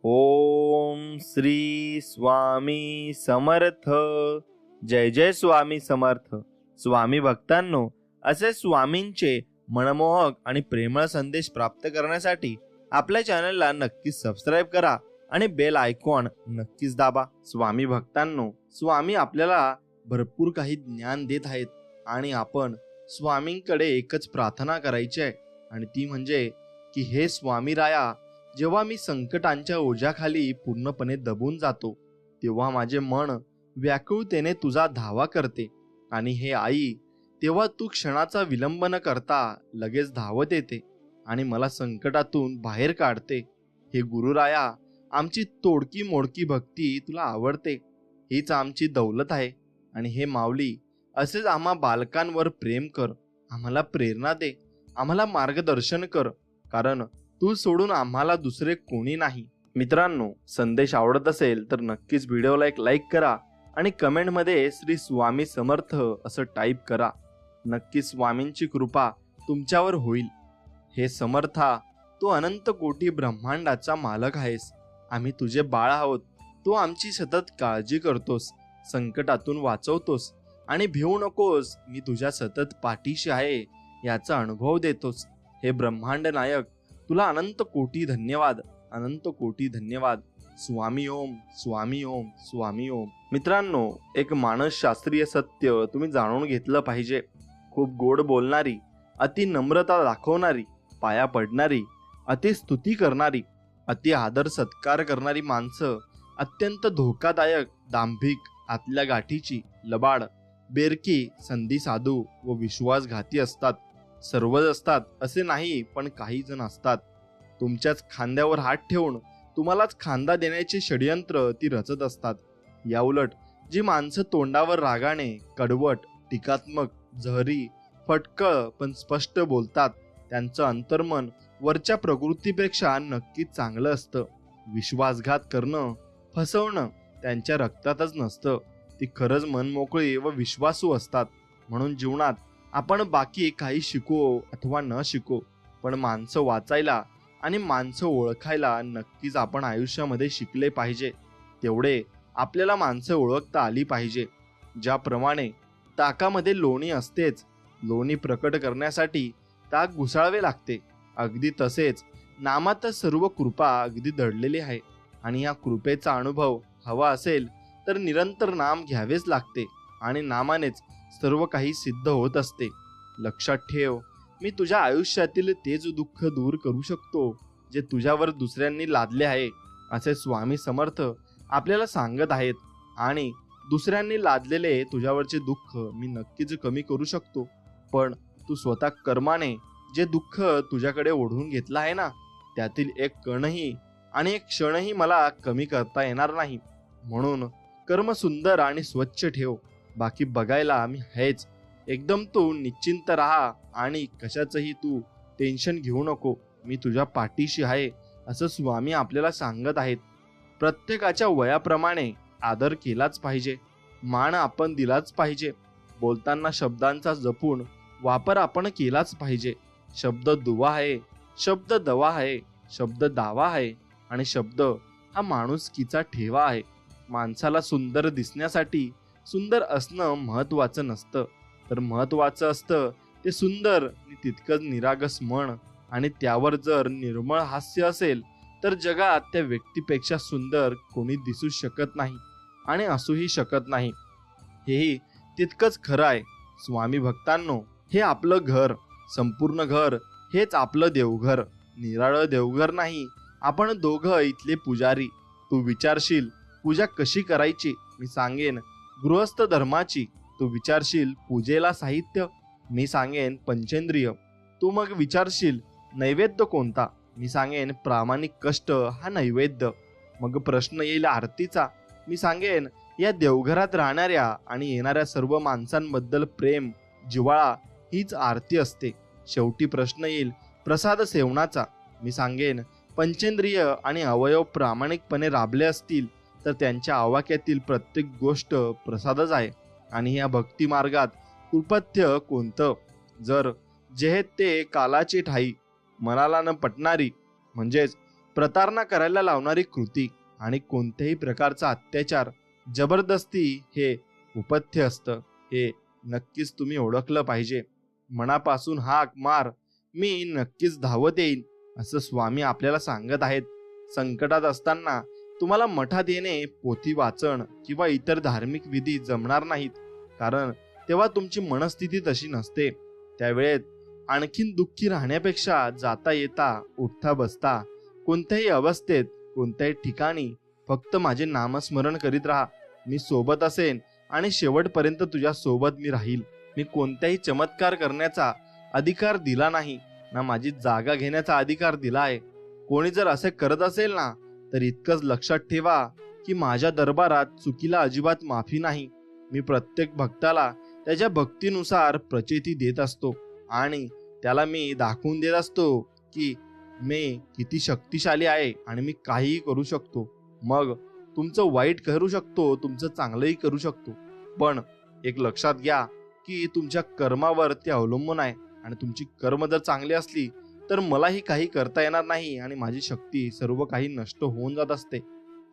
ओम श्री स्वामी समर्थ. जय जय स्वामी समर्थ. स्वामी भक्तांनो, असे स्वामींचे मनमोहक आणि प्रेमळ संदेश प्राप्त करण्यासाठी आपल्या चॅनलला नक्कीच सबस्क्राईब करा आणि बेल आयकॉन नक्कीच दाबा. स्वामी भक्तांनो, स्वामी आपल्याला भरपूर काही ज्ञान देत आहेत आणि आपण स्वामींकडे एकच प्रार्थना करायची आहे, आणि ती म्हणजे की हे स्वामी राया, जेव्हा मी संकटांच्या ओझ्याखाली पूर्णपणे दबून जातो तेव्हा माझे मन व्याकुळतेने तुझा धावा करते, आणि हे आई, तेव्हा तू क्षणाचा विलंब न करता लगेच धावत येते आणि मला संकटातून बाहेर काढते. हे गुरुराया, आमची तोडकी मोडकी भक्ती तुला आवडते, हीच आमची दौलत आहे. आणि हे माऊली, असेच आम्हा बालकांवर प्रेम कर, आम्हाला प्रेरणा दे, आम्हाला मार्गदर्शन कर, कारण तू सोडून आम्हाला दुसरे कोणी नाही. मित्रांनो, संदेश आवडत असेल तर नक्कीच व्हिडिओला एक लाईक करा आणि कमेंटमध्ये श्री स्वामी समर्थ असं टाईप करा. नक्कीच स्वामींची कृपा तुमच्यावर होईल. हे समर्था, तू अनंत कोटी ब्रह्मांडाचा मालक आहेस. आम्ही तुझे बाळ आहोत. तू आमची सतत काळजी करतोस, संकटातून वाचवतोस आणि भिवू नकोस, मी तुझ्या सतत पाठीशी आहे याचा अनुभव देतोस. हे ब्रह्मांड नायक, तुला अनंत कोटी धन्यवाद, अनंत कोटी धन्यवाद. स्वामी ओम, स्वामी ओम, स्वामी ओम. मित्रांनो, एक मानसशास्त्रीय सत्य तुम्ही जाणून घेतलं पाहिजे. खूप गोड बोलणारी, अति नम्रता दाखवणारी, पाया पडणारी, अति स्तुती करणारी, अति आदर सत्कार करणारी माणसं अत्यंत धोकादायक, दांभिक, आतल्या गाठीची, लबाड, बेरकी, संधी साधू व विश्वासघाती असतात. सर्वच असतात असे नाही, पण काही जण असतात. तुमच्याच खांद्यावर हात ठेवून तुम्हालाच खांदा देण्याचे षडयंत्र ती रचत असतात. याउलट जी माणसं तोंडावर रागाने, कडवट, टीकात्मक, जहरी, फटकळ पण स्पष्ट बोलतात, त्यांचं अंतर्मन वरच्या प्रकृतीपेक्षा नक्कीच चांगलं असतं. विश्वासघात करणं, फसवणं त्यांच्या रक्तातच नसतं. ती खरंच मनमोकळी व विश्वासू असतात. म्हणून जीवनात आपण बाकी काही शिको अथवा न शिको, पण माणसं वाचायला आणि माणसं ओळखायला नक्कीच आपण आयुष्यामध्ये शिकले पाहिजे. तेवढे आपल्याला माणसं ओळखता आली पाहिजे. ज्याप्रमाणे ताकामध्ये लोणी असतेच, लोणी प्रकट करण्यासाठी ताक घुसाळवे लागते, अगदी तसेच नामात सर्व कृपा अगदी दडलेली आहे. आणि या कृपेचा अनुभव हवा असेल तर निरंतर नाम घ्यावेच लागते, आणि नामानेच सर्व काही सिद्ध होत असते. लक्षात ठेव, मी तुझ्या आयुष्यातील तेच दुःख दूर करू शकतो जे तुझ्यावर दुसऱ्यांनी लादले आहे, असे स्वामी समर्थ आपल्याला सांगत आहेत. आणि दुसऱ्यांनी लादलेले तुझ्यावरचे दुःख मी नक्कीच कमी करू शकतो, पण तू स्वतः कर्माने जे दुःख तुझ्याकडे ओढून घेतलं आहे ना, त्यातील एक कणही आणि एक क्षणही मला कमी करता येणार नाही. म्हणून कर्म सुंदर आणि स्वच्छ ठेव, बाकी बघायला मी आहेच. एकदम तू निश्चिंत राहा आणि कशाचंही तू टेन्शन घेऊ नको. मी तुझ्या पाठीशी आहे असं स्वामी आपल्याला सांगत आहेत. प्रत्येकाच्या वयाप्रमाणे आदर केलाच पाहिजे, मान आपण दिलाच पाहिजे. बोलताना शब्दांचा जपून वापर आपण केलाच पाहिजे. शब्द दुवा आहे, शब्द दवा आहे, शब्द दावा आहे, आणि शब्द हा माणुसकीचा ठेवा आहे. माणसाला सुंदर दिसण्यासाठी सुंदर असणं महत्वाचं नसतं, तर महत्वाचं असतं ते सुंदर आणि तितकंच निरागस मन. आणि त्यावर जर निर्मळ हास्य असेल तर जगात त्या व्यक्तीपेक्षा सुंदर कोणी दिसू शकत नाही आणि असूही शकत नाही. हेही तितकंच खरं आहे. स्वामी भक्तांनो, हे आपलं घर, संपूर्ण घर हेच आपलं देवघर. निराळं देवघर नाही, आपण दोघं इथले पुजारी. तू विचारशील पूजा कशी करायची, मी सांगेन गृहस्थ धर्माची. तू विचारशील पूजेला साहित्य, मी सांगेन पंचेंद्रिय. तू मग विचारशील नैवेद्य कोणता, मी सांगेन प्रामाणिक कष्ट हा नैवेद्य. मग प्रश्न येईल आरतीचा, मी सांगेन या देवघरात राहणाऱ्या आणि येणाऱ्या सर्व माणसांबद्दल प्रेम, जिव्हाळा हीच आरती असते. शेवटी प्रश्न येईल प्रसाद सेवनाचा, मी सांगेन पंचेंद्रिय आणि अवयव प्रामाणिकपणे राबले असतील तर त्यांच्या आवाक्यातील प्रत्येक गोष्ट प्रसादच आहे. आणि या भक्ती मार्गात कुपथ्य कोणतं, जर जे ते कालाची ठाई, मनाला न पटणारी, म्हणजेच प्रतारणा करायला लावणारी कृती आणि कोणत्याही प्रकारचा अत्याचार, जबरदस्ती हे उपथ्य असतं, हे नक्कीच तुम्ही ओळखलं पाहिजे. मनापासून हाक मार, मी नक्कीच धावत येईन, असं स्वामी आपल्याला सांगत आहेत. संकटात असताना तुम्हाला मठात येणे, पोथी वाचन किंवा इतर धार्मिक विधी जमणार नाहीत, कारण तेव्हा तुमची मनस्थिती तशी नसते. त्यावेळेत आणखीन दुःखी राहण्यापेक्षा जाता येता, उठता बसता, कोणत्याही अवस्थेत, कोणत्याही ठिकाणी फक्त माझे नामस्मरण करीत राहा. मी सोबत असेन आणि शेवटपर्यंत तुझ्या सोबत मी राहील. मी कोणत्याही चमत्कार करण्याचा अधिकार दिला नाही, ना माझी जागा घेण्याचा अधिकार दिला आहे. कोणी जर असे करत असेल ना, तर इतकंच लक्षात ठेवा की माझ्या दरबारात चुकीला अजिबात माफी नाही. मी प्रत्येक भक्ताला त्याच्या भक्तीनुसार प्रचिती देत असतो आणि त्याला मी दाखवून देत असतो की मी किती शक्तिशाली आहे आणि मी काहीही करू शकतो. मग तुमचं वाईट करू शकतो, तुमचं चांगलंही करू शकतो, पण एक लक्षात घ्या की तुमच्या कर्मावर ते अवलंबून आहे. आणि तुमची कर्म जर चांगली असली तर मलाही काही करता येणार नाही आणि माझी शक्ती सर्व काही नष्ट होऊन जात असते.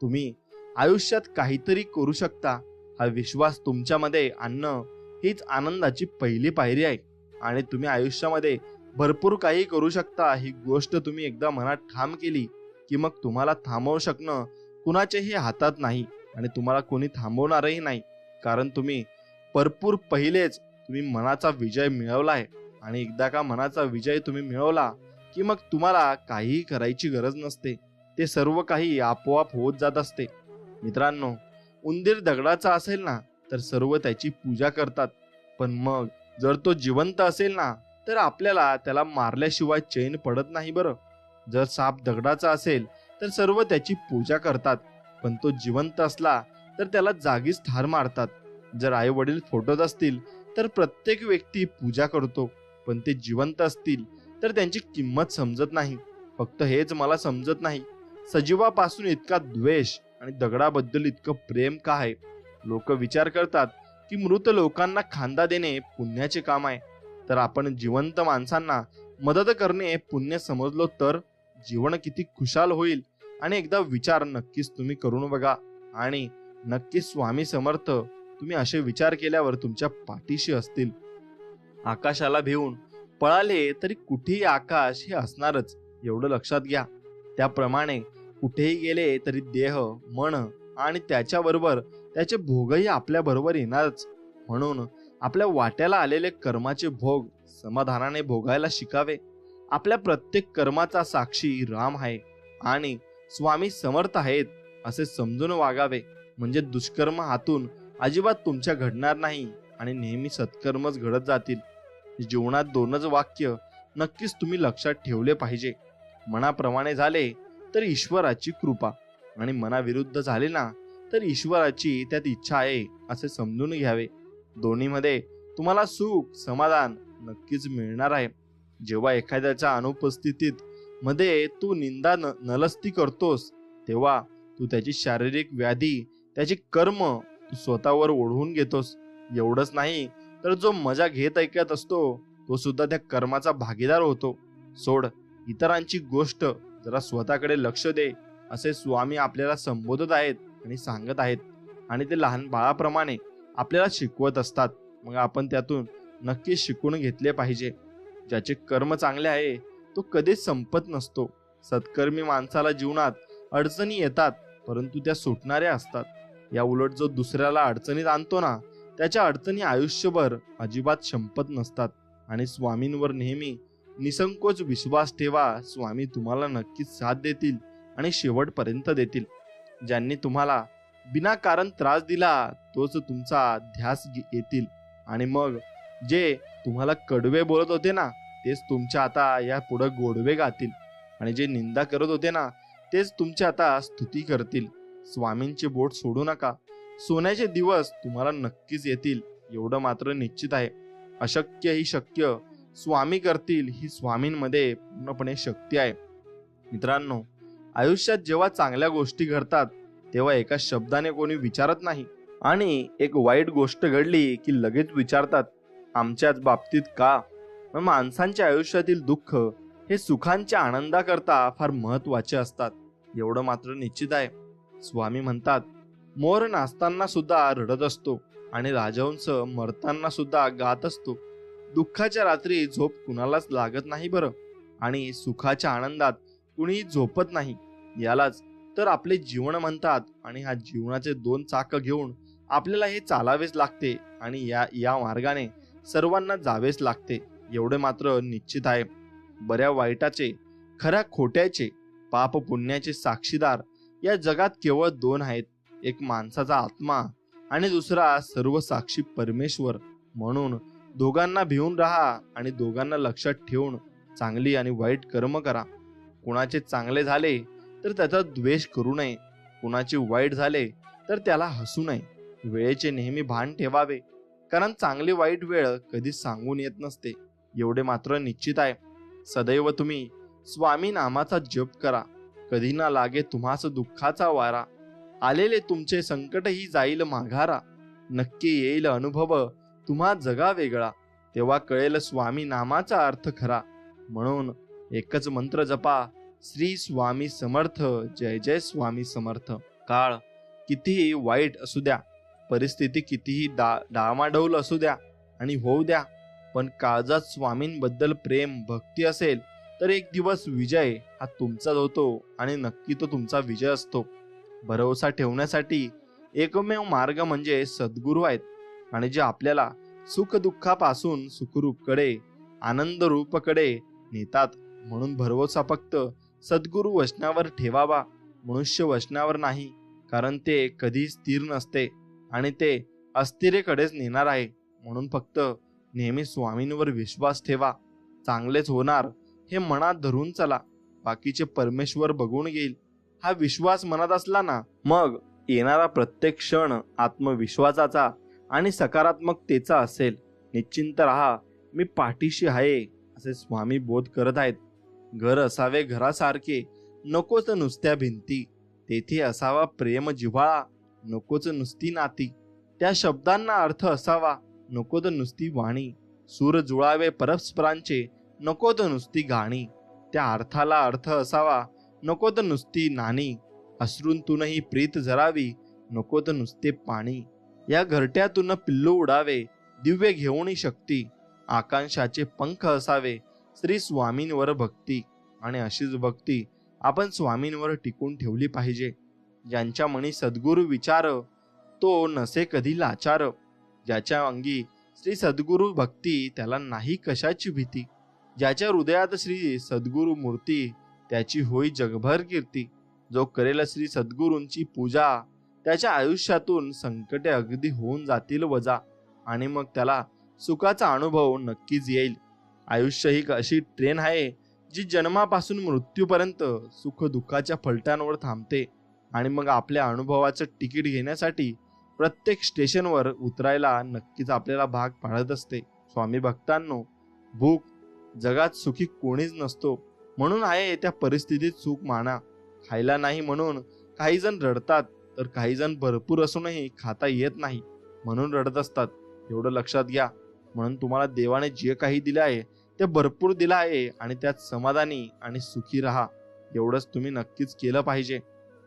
तुम्ही आयुष्यात काहीतरी करू शकता, हा विश्वास तुमच्यामध्ये आणणं हीच आनंदाची पहिली पायरी आहे. आणि तुम्ही आयुष्यामध्ये भरपूर काही करू शकता, ही गोष्ट तुम्ही एकदा मनात ठाम केली की मग तुम्हाला थांबवू शकणं कुणाच्याही हातात नाही आणि तुम्हाला कोणी थांबवणारही नाही, कारण तुम्ही भरपूर पहिलेच तुम्ही मनाचा विजय मिळवला आहे. आणि एकदा का मनाचा विजय तुम्ही मिळवला की मग तुम्हाला काहीही करायची गरज नसते, ते सर्व काही आपोआप होत जात असते. मित्रांनो, उंदीर दगडाचा असेल ना तर सर्व त्याची पूजा करतात, पण मग जर तो जिवंत असेल ना तर आपल्याला त्याला मारल्याशिवाय चैन पडत नाही. बरं, जर साप दगडाचा असेल तर सर्व त्याची पूजा करतात, पण तो जिवंत असला तर त्याला जागीच ठार मारतात. जर आई वडील फोटोत असतील तर प्रत्येक व्यक्ती पूजा करतो, पण ते जिवंत असतील तर त्यांची किंमत समजत नाही. फक्त हेच मला समजत नाही, सजीवापासून इतका द्वेष आणि दगडाबद्दल इतकं प्रेम का आहे? लोक विचार करतात की मृत लोकांना खांदा देणे पुण्याचे काम आहे, तर आपण जिवंत माणसांना मदत करणे पुण्य समजलो तर जीवन किती खुशाल होईल. आणि एकदा विचार नक्कीच तुम्ही करून बघा आणि नक्कीच स्वामी समर्थ तुम्ही असे विचार केल्यावर तुमच्या पाठीशी असतील. आकाशाला भिवून पळाले तरी कुठेही आकाश हे असणारच, एवढं लक्षात घ्या. त्याप्रमाणे कुठेही गेले तरी देह, मन आणि त्याच्याबरोबर त्याचे भोगही आपल्या बरोबर येणारच. म्हणून आपल्या वाट्याला आलेले कर्माचे भोग समाधानाने भोगायला शिकावे. आपल्या प्रत्येक कर्माचा साक्षी राम आहे आणि स्वामी समर्थ आहेत असे समजून वागावे, म्हणजे दुष्कर्म हातून अजिबात तुमच्या घडणार नाही आणि नेहमी सत्कर्मच घडत जातील. जीवनात दोनच वाक्य नक्कीच तुम्ही लक्षात ठेवले पाहिजे, मनाप्रमाणे झाले तर ईश्वराची कृपा आणि मनाविरुद्ध झाले ना तर ईश्वराची त्यात इच्छा आहे असे समजून घ्यावे. दोन्हीमध्ये तुम्हाला सुख समाधान नक्कीच मिळणार आहे. जेव्हा एखाद्याच्या अनुपस्थितीत मध्ये तू निंदा नलस्ती करतोस तेव्हा तू त्याची शारीरिक व्याधी, त्याची कर्म तू स्वतःवर ओढवून घेतोस. एवढंच नाही तर जो मजा घेत ऐकत असतो तो सुद्धा त्या कर्माचा भागीदार होतो. सोड इतरांची गोष्ट, जरा स्वतःकडे लक्ष दे, असे स्वामी आपल्याला संबोधत आहेत आणि सांगत आहेत. आणि ते लहान बाळाप्रमाणे आपल्याला शिकवत असतात. मग आपण त्यातून नक्की शिकून घेतले पाहिजे. ज्याचे कर्म चांगले आहे तो कधीच संपत नसतो. सत्कर्मी माणसाला जीवनात अडचणी येतात, परंतु त्या सुटणाऱ्या असतात. या उलट जो दुसऱ्याला अडचणीत आणतो ना त्याच्या अडचणी आयुष्यभर अजिबात संपत नसतात. आणि स्वामींवर नेहमी निसंकोच विश्वास ठेवा. स्वामी तुम्हाला नक्कीच साथ देतील आणि शेवटपर्यंत देतील. ज्यांनी तुम्हाला विनाकारण त्रास दिला तोच तुमचा ध्यास येतील आणि मग जे तुम्हाला कडवे बोलत होते ना तेच तुमच्या आता या पुढे गोडवे गातील आणि जे निंदा करत होते ना तेच तुमच्या आता स्तुती करतील. स्वामींचे बोट सोडू नका. सोन्याचे दिवस तुम्हाला नक्कीच येतील, एवढं मात्र निश्चित आहे. अशक्य ही शक्य स्वामी करतील, ही स्वामींमध्ये पूर्णपणे शक्ती आहे. मित्रांनो, आयुष्यात जेव्हा चांगल्या गोष्टी घडतात तेव्हा एका शब्दाने कोणी विचारत नाही आणि एक वाईट गोष्ट घडली की लगेच विचारतात आमच्याच बाबतीत का. माणसांच्या आयुष्यातील दुःख हे सुखांच्या आनंदाकरता फार महत्वाचे असतात, एवढं मात्र निश्चित आहे. स्वामी म्हणतात, मोर नाचताना सुद्धा रडत असतो आणि राजहंस मरताना सुद्धा गात असतो. दुःखाच्या रात्री झोप कुणालाच लागत नाही बरं, आणि सुखाच्या आनंदात कुणीही झोपत नाही. यालाच तर आपले जीवन म्हणतात. आणि हा जीवनाचे दोन चाक घेऊन आपल्याला हे चालावेच लागते आणि या मार्गाने सर्वांना जावेच लागते, एवढे मात्र निश्चित आहे. बऱ्या वाईटाचे, खऱ्या खोट्याचे, पाप पुण्याचे साक्षीदार या जगात केवळ दोन आहेत, एक माणसाचा आत्मा आणि दुसरा सर्व साक्षी परमेश्वर. म्हणून दोघांना भिवून राहा आणि दोघांना लक्षात ठेवून चांगली आणि वाईट कर्म करा. कुणाचे चांगले झाले तर त्याचा द्वेष करू नये, कुणाचे वाईट झाले तर त्याला हसू नये. वेळेचे नेहमी भान ठेवावे, कारण चांगली वाईट वेळ कधी सांगून येत नसते, एवढे मात्र निश्चित आहे. सदैव तुम्ही स्वामी नामाचा जप करा, कधी ना लागे तुम्हास दुःखाचा वारा. आलेले तुमचे संकटही जाईल माघारा, नक्की येईल अनुभव तुम्हा जगा वेगळा. तेव्हा कळेल स्वामी नामाचा अर्थ खरा. म्हणून एकच मंत्र जपा, श्री स्वामी समर्थ, जय जय स्वामी समर्थ. काळ कितीही वाईट असू द्या, परिस्थिती कितीही डामाडौल असू द्या आणि होऊ द्या, पण काळजात स्वामींबद्दल प्रेम भक्ती असेल तर एक दिवस विजय हा तुमचाच होतो आणि नक्की तो तुमचा विजय असतो. भरोसा ठेवण्यासाठी एकमेव मार्ग म्हणजे सद्गुरू आहेत, आणि जे आपल्याला सुख दुःखापासून सुखरूपकडे, आनंद रूपकडे नेतात. म्हणून भरोसा फक्त सद्गुरू वचनावर ठेवावा, मनुष्य वचनावर नाही, कारण ते कधी स्थिर नसते आणि ते अस्थिरेकडेच नेणार आहे. म्हणून फक्त नेहमी स्वामींवर विश्वास ठेवा. चांगलेच होणार हे मनात धरून चला, बाकीचे परमेश्वर बघून घेईल. हा विश्वास मनात असला ना, मग येणारा प्रत्येक क्षण आत्मविश्वासाचा आणि सकारात्मकतेचा असेल. निश्चिंत राहा, मी पाठीशी आहे, असे स्वामी बोध करत आहेत. घर असावे घरासारखे, नकोच नुसत्या भिंती. तेथे असावा प्रेम जिव्हाळा, नकोच नुसती नाती. त्या शब्दांना अर्थ असावा, नकोत नुसती वाणी. सूर जुळावे परस्परांचे, नकोत नुसती गाणी. त्या अर्थाला अर्थ असावा, नकोत नुसती नाणी. अश्रूंतूनही प्रीत जरावी, नकोत नुसते पाणी. या घरट्यातून पिल्लू उडावे, दिव्य घेऊनी शक्ती. आकांक्षाचे पंख असावे, श्री स्वामींवर भक्ती. आणि अशीच भक्ती आपण स्वामींवर टिकून ठेवली पाहिजे. ज्यांच्या मनी सद्गुरु विचार, तो नसे कधी लाचार. ज्याच्या अंगी श्री सद्गुरु भक्ती, त्याला नाही कशाची भीती. ज्याच्या हृदयात श्री सद्गुरु मूर्ती, त्याची होई जगभर कीर्ती. जो करेल श्री सद्गुरूंची पूजा, त्याच्या आयुष्यातून संकटे अगदी होऊन जातील वजा, आणि मग त्याला सुखाचा अनुभव नक्कीच येईल. आयुष्य ही अशी ट्रेन आहे जी जन्मापासून मृत्यूपर्यंत सुख दुःखाच्या फलट्यांवर थांबते, आणि मग आपल्या अनुभवाचं तिकीट घेण्यासाठी प्रत्येक स्टेशनवर उतरायला नक्कीच आपल्याला भाग पाडत असते. स्वामी भक्तांनो, भूक जगात सुखी कोणीच नसतो, म्हणून आहे त्या परिस्थितीत सुख माना. खायला नाही म्हणून काही जण रडतात, तर काही जण भरपूर असूनही खाता येत नाही म्हणून रडत असतात, एवढं लक्षात घ्या. म्हणून तुम्हाला देवाने जे काही दिले आहे ते भरपूर दिलं आहे, आणि त्यात समाधानी आणि सुखी राहा. एवढंच तुम्ही नक्कीच केलं पाहिजे.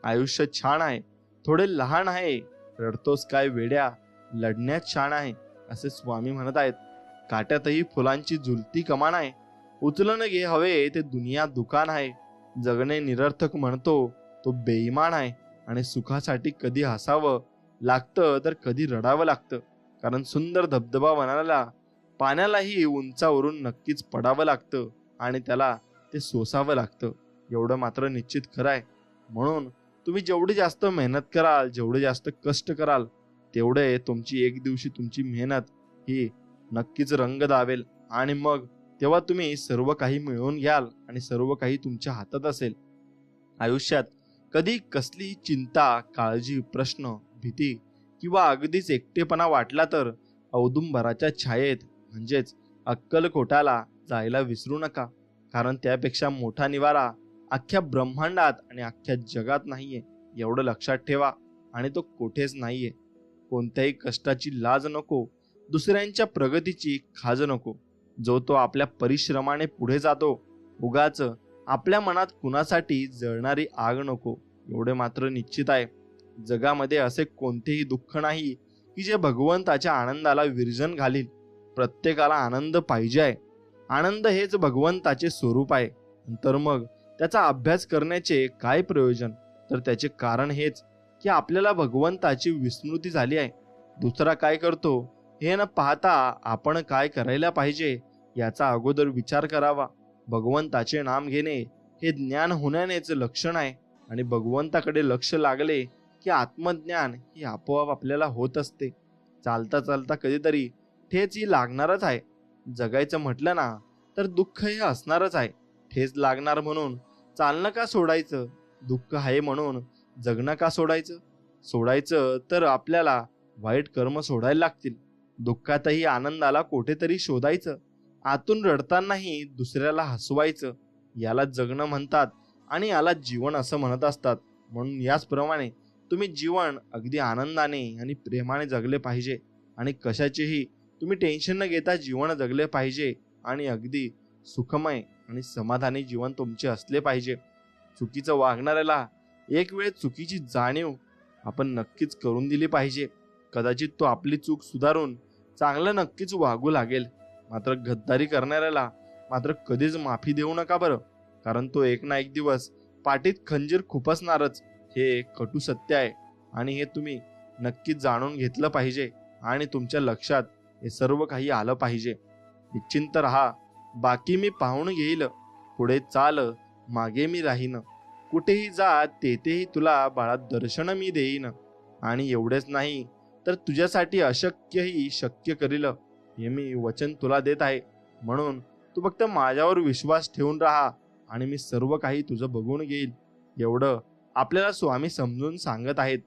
आयुष्य छान आहे, थोडे लहान आहे, रडतोस काय वेड्या, लढण्यात छान आहे, असे स्वामी म्हणत आहेत. काट्यातही फुलांची झुलती कमान आहे, उचलन घे हवे ते दुनिया दुकान आहे. जगणे निरर्थक म्हणतो तो बेईमान आहे, आणि सुखासाठी कधी हसावं लागतं तर कधी रडावं लागतं. कारण सुंदर धबधबा बनायला पाण्यालाही उंचावरून नक्कीच पडावं लागतं, आणि त्याला ते सोसावं लागतं, एवढं मात्र निश्चित खरं आहे. म्हणून तुम्ही जेवढी जास्त मेहनत कराल, जेवढे जास्त कष्ट कराल, तेवढे तुमची एक दिवशी तुमची मेहनत ही नक्कीच रंग दावेल, आणि मग तेव्हा तुम्ही सर्व काही मिळवून घ्याल आणि सर्व काही तुमच्या हातात असेल. आयुष्यात कधी कसली चिंता, काळजी, प्रश्न, भीती किंवा अगदीच एकटेपणा वाटला तर औदुंबराच्या छायेत म्हणजेच अक्कलकोटाला जायला विसरू नका. कारण त्यापेक्षा मोठा निवारा अख्ख्या ब्रह्मांडात आणि अख्ख्या जगात नाहीये, एवढं लक्षात ठेवा. आणि तो कोठेच नाहीये. कोणत्याही कष्टाची लाज नको, दुसऱ्यांच्या प्रगतीची खाज नको. जो तो आपल्या परिश्रमाने पुढे जातो उगाच आपल्या मनात कुणासाठी जळणारी आग नको. एवढे मात्र निश्चित आहे, जगामध्ये असे कोणतेही दुःख नाही की जे भगवंताच्या आनंदाला विरजन घालील. प्रत्येकाला आनंद पाहिजे आहे. आनंद हेच भगवंताचे स्वरूप आहे. तर मग त्याचा अभ्यास करण्याचे काय प्रयोजन? तर त्याचे कारण हेच की आपल्याला भगवंताची विस्मृती झाली आहे. दुसरा काय करतो हे न पाहता आपण काय करायला पाहिजे याचा अगोदर विचार करावा. भगवंताचे नाम घेणे हे ज्ञान होण्यानेच लक्षण आहे. आणि भगवंताकडे लक्ष लागले की आत्मज्ञान ही आपोआप आपल्याला होत असते. चालता चालता कधीतरी ठेच ही लागणारच आहे. जगायचं म्हटलं ना तर दुःख हे असणारच आहे. ठेच लागणार म्हणून चालणं का सोडायचं? दुःख आहे म्हणून जगणं का सोडायचं? सोडायचं तर आपल्याला वाईट कर्म सोडायला लागतील. दुःखातही आनंदाला कुठेतरी शोधायचं. आतून रडतानाही दुसऱ्याला हसवायचं. याला जगणं म्हणतात आणि याला जीवन असं म्हणत असतात. म्हणून याचप्रमाणे तुम्ही जीवन अगदी आनंदाने आणि प्रेमाने जगले पाहिजे. आणि कशाचेही तुम्ही टेन्शन न घेता जीवन जगले पाहिजे. आणि अगदी सुखमय आणि समाधानी जीवन तुमचे असले पाहिजे. चुकीचं वागणाऱ्याला एक वेळ चुकीची जाणीव आपण नक्कीच करून दिली पाहिजे. कदाचित तो आपली चूक सुधारून चांगलं नक्कीच वागू लागेल. मात्र गद्दारी करणाऱ्याला मात्र कधीच माफी देऊ नका बरं. कारण तो एक ना एक दिवस पाठीत खंजीर खुपसणारच. हे कटू सत्य आहे आणि हे तुम्ही नक्कीच जाणून घेतलं पाहिजे. आणि तुमच्या लक्षात हे सर्व काही आलं पाहिजे. निश्चिंत राहा, बाकी मी पाहून घेईल. पुढे चाल, मागे मी राहीन. कुठेही जा तेथेही तुला बाळा दर्शन मी देईन. आणि एवढेच नाही तर तुझ्यासाठी अशक्यही शक्य करील, हे मी वचन तुला देत आहे. म्हणून तू फक्त माझ्यावर विश्वास ठेवून राहा आणि मी सर्व काही तुझं बघून घेईल. एवढं आपल्याला स्वामी समजून सांगत आहेत.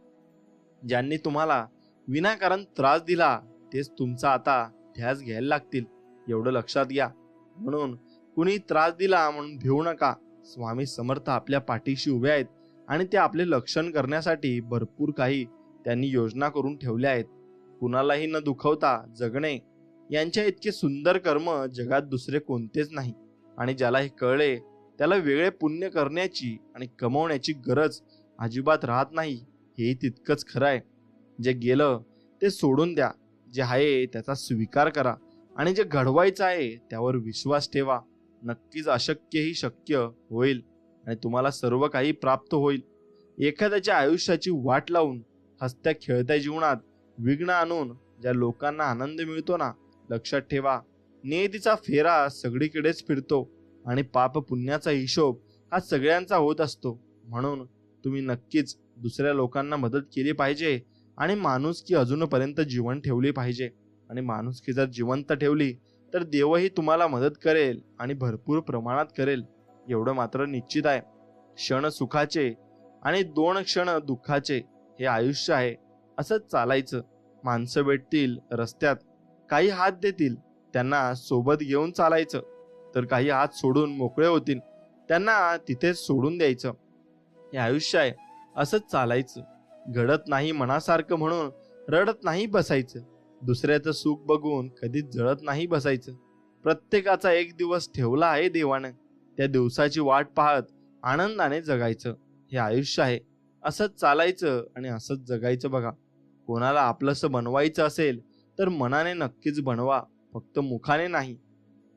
ज्यांनी तुम्हाला विनाकारण त्रास दिला तेच तुमचा आता ध्यास घ्यायला लागतील, एवढं लक्षात घ्या. म्हणून कुणी त्रास दिला म्हणून भिवू नका. स्वामी समर्थ आपल्या पाठीशी उभे आहेत आणि ते आपले रक्षण करण्यासाठी भरपूर काही त्यांनी योजना करून ठेवल्या आहेत. कुणालाही न दुखवता जगणे यांच्या इतके सुंदर कर्म जगात दुसरे कोणतेच नाही. आणि ज्याला हे कळले त्याला वेगळे पुण्य करण्याची आणि कमवण्याची गरज अजिबात राहत नाही. हेही तितकंच खरं आहे. जे गेलं ते सोडून द्या. जे आहे त्याचा स्वीकार करा आणि जे घडवायचं आहे त्यावर विश्वास ठेवा. नक्कीच अशक्यही शक्य होईल आणि तुम्हाला सर्व काही प्राप्त होईल. एखाद्याच्या आयुष्याची वाट लावून हसत्या खेळत्या जीवनात विघ्न आणून ज्या लोकांना आनंद मिळतो ना, लक्षात ठेवा, नियतीचा फेरा सगळीकडेच फिरतो आणि पाप पुण्याचा हिशोब हा सगळ्यांचा होत असतो. म्हणून तुम्ही नक्कीच दुसऱ्या लोकांना मदत केली पाहिजे आणि माणुसकी अजूनपर्यंत जीवन ठेवली पाहिजे. आणि माणुसकी जर जिवंत ठेवली तर देवही तुम्हाला मदत करेल आणि भरपूर प्रमाणात करेल, एवढं मात्र निश्चित आहे. क्षण सुखाचे आणि 2 क्षण दुःखाचे हे आयुष्य आहे. असंच चालायचं. माणसं भेटतील रस्त्यात, काही हात देतील, त्यांना सोबत घेऊन चालायचं. तर काही हात सोडून मोकळे होतील, त्यांना तिथेच सोडून द्यायचं. हे आयुष्य आहे. असंच चालायचं. घडत नाही मनासारखं म्हणून रडत नाही बसायचं. दुसऱ्याचं सुख बघून कधीच जळत नाही बसायचं. प्रत्येकाचा एक दिवस ठेवला आहे देवानं. त्या दिवसाची वाट पाहत आनंदाने जगायचं. हे आयुष्य आहे. असंच चालायचं आणि असंच जगायचं बघा. कोणाला आपलंसं बनवायचं असेल तर मनाने नक्कीच बनवा, फक्त मुखाने नाही.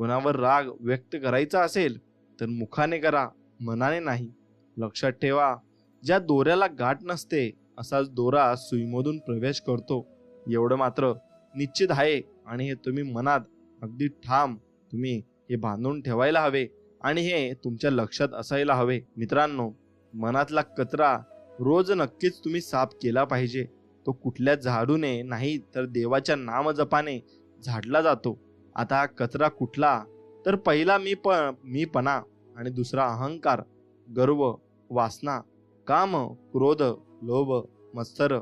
कोणावर राग व्यक्त करायचा असेल तर मुखाने करा, मनाने नाही. लक्षात ठेवा, ज्या दोऱ्याला गाठ नसते असाच दोरा सुईमधून प्रवेश करतो, एवढं मात्र निश्चित आहे. आणि हे तुम्ही मनात अगदी ठाम तुम्ही हे बांधून ठेवायला हवे आणि हे तुमच्या लक्षात असायला हवे. मित्रांनो, मनातला कचरा रोज नक्कीच तुम्ही साफ केला पाहिजे. तो कुठल्या झाडूने नाही तर देवाच्या नामजपाने झाडला जातो. आता हा कचरा कुठला? तर पहिला मीपणा आणि दुसरा अहंकार, गर्व, वासना, काम, क्रोध, लोभ, मत्सर.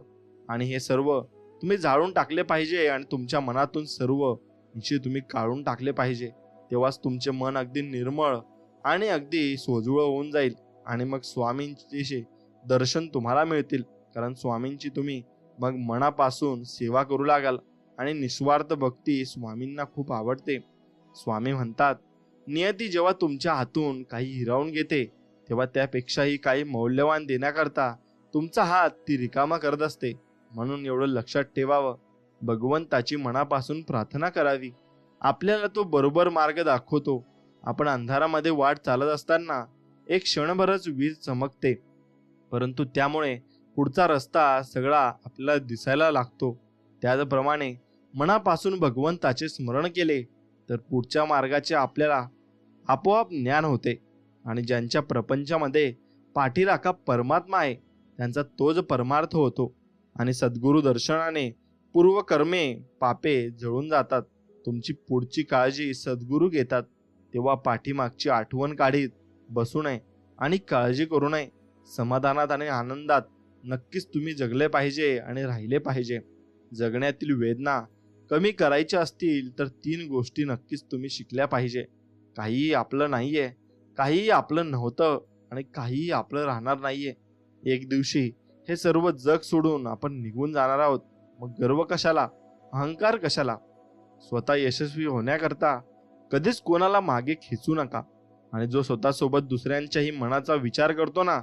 आणि हे सर्व तुम्ही जाळून टाकले पाहिजे आणि तुमच्या मनातून सर्व विषय तुम्ही काढून टाकले पाहिजे. तेव्हाच तुमचे मन अगदी निर्मळ आणि अगदी सोजवळ होऊन जाईल आणि मग स्वामींचे दर्शन तुम्हाला मिळतील. कारण स्वामींची तुम्ही मग मनापासून सेवा करू लागाल आणि निस्वार्थ भक्ती स्वामींना खूप आवडते. स्वामी म्हणतात, नियती जेव्हा तुमच्या हातून काही हिरावून घेते तेव्हा त्यापेक्षाही काही मौल्यवान देण्याकरता तुमचा हात ती रिकामा करत असते. म्हणून एवढं लक्षात ठेवावं, भगवंताची मनापासून प्रार्थना करावी. आपल्याला तो बरोबर मार्ग दाखवतो. आपण अंधारामध्ये वाट चालत असताना एक क्षणभरच वीज चमकते, परंतु त्यामुळे पुढचा रस्ता सगळा आपल्याला दिसायला लागतो. त्याचप्रमाणे मनापासून भगवंताचे स्मरण केले तर पुढच्या मार्गाचे आपल्याला आपोआप ज्ञान होते. आणि ज्यांच्या प्रपंचामध्ये पाठीराखा परमात्मा आहे त्यांचा तोच परमार्थ होतो. आणि सद्गुरु दर्शनाने पूर्वकर्मे पापे जळून जातात. तुमची पुढची काळजी सद्गुरू घेतात तेव्हा पाठीमागची आठवण काढीत बसू नये आणि काळजी करू नये. समाधानात आणि आनंदात नक्कीच तुम्ही जगले पाहिजे आणि राहिले पाहिजे. जगण्यातील वेदना कमी करायच्या असतील तर 3 गोष्टी नक्कीच तुम्ही शिकल्या पाहिजे. काहीही आपलं नाहीये, काहीही आपलं नव्हतं आणि काहीही आपलं राहणार नाहीये. एक दिवशी हे सर्व जग सोडून आपण निघून जाणार आहोत. मग गर्व कशाला, अहंकार कशाला? स्वतः यशस्वी होण्याकरता कधीच कोणाला मागे खेचू नका. आणि जो स्वतःसोबत दुसऱ्यांच्याही मनाचा विचार करतो ना,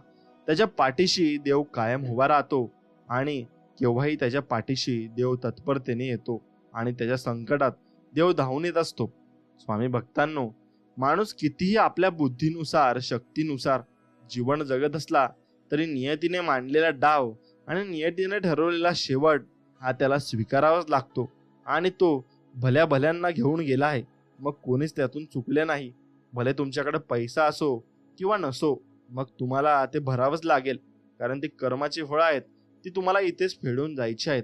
त्याच्या पाठीशी देव कायम उभा राहतो. आणि केव्हाही त्याच्या पाठीशी देव तत्परतेने येतो आणि त्याच्या संकटात देव धावून येत असतो. स्वामी भक्तांनो, माणूस कितीही आपल्या बुद्धीनुसार, शक्तीनुसार जीवन जगत असला तरी नियतीने मांडलेला डाव आणि नियतीने ठरवलेला शेवट हा त्याला स्वीकारावाच लागतो. आणि तो भल्या भल्यांना घेऊन गेला आहे, मग कोणीच त्यातून चुकले नाही. भले तुमच्याकडे पैसा असो किंवा नसो, मग तुम्हाला ते भरावंच लागेल. कारण ती कर्माची फळं आहेत, ती तुम्हाला इथेच फेडून जायची आहेत.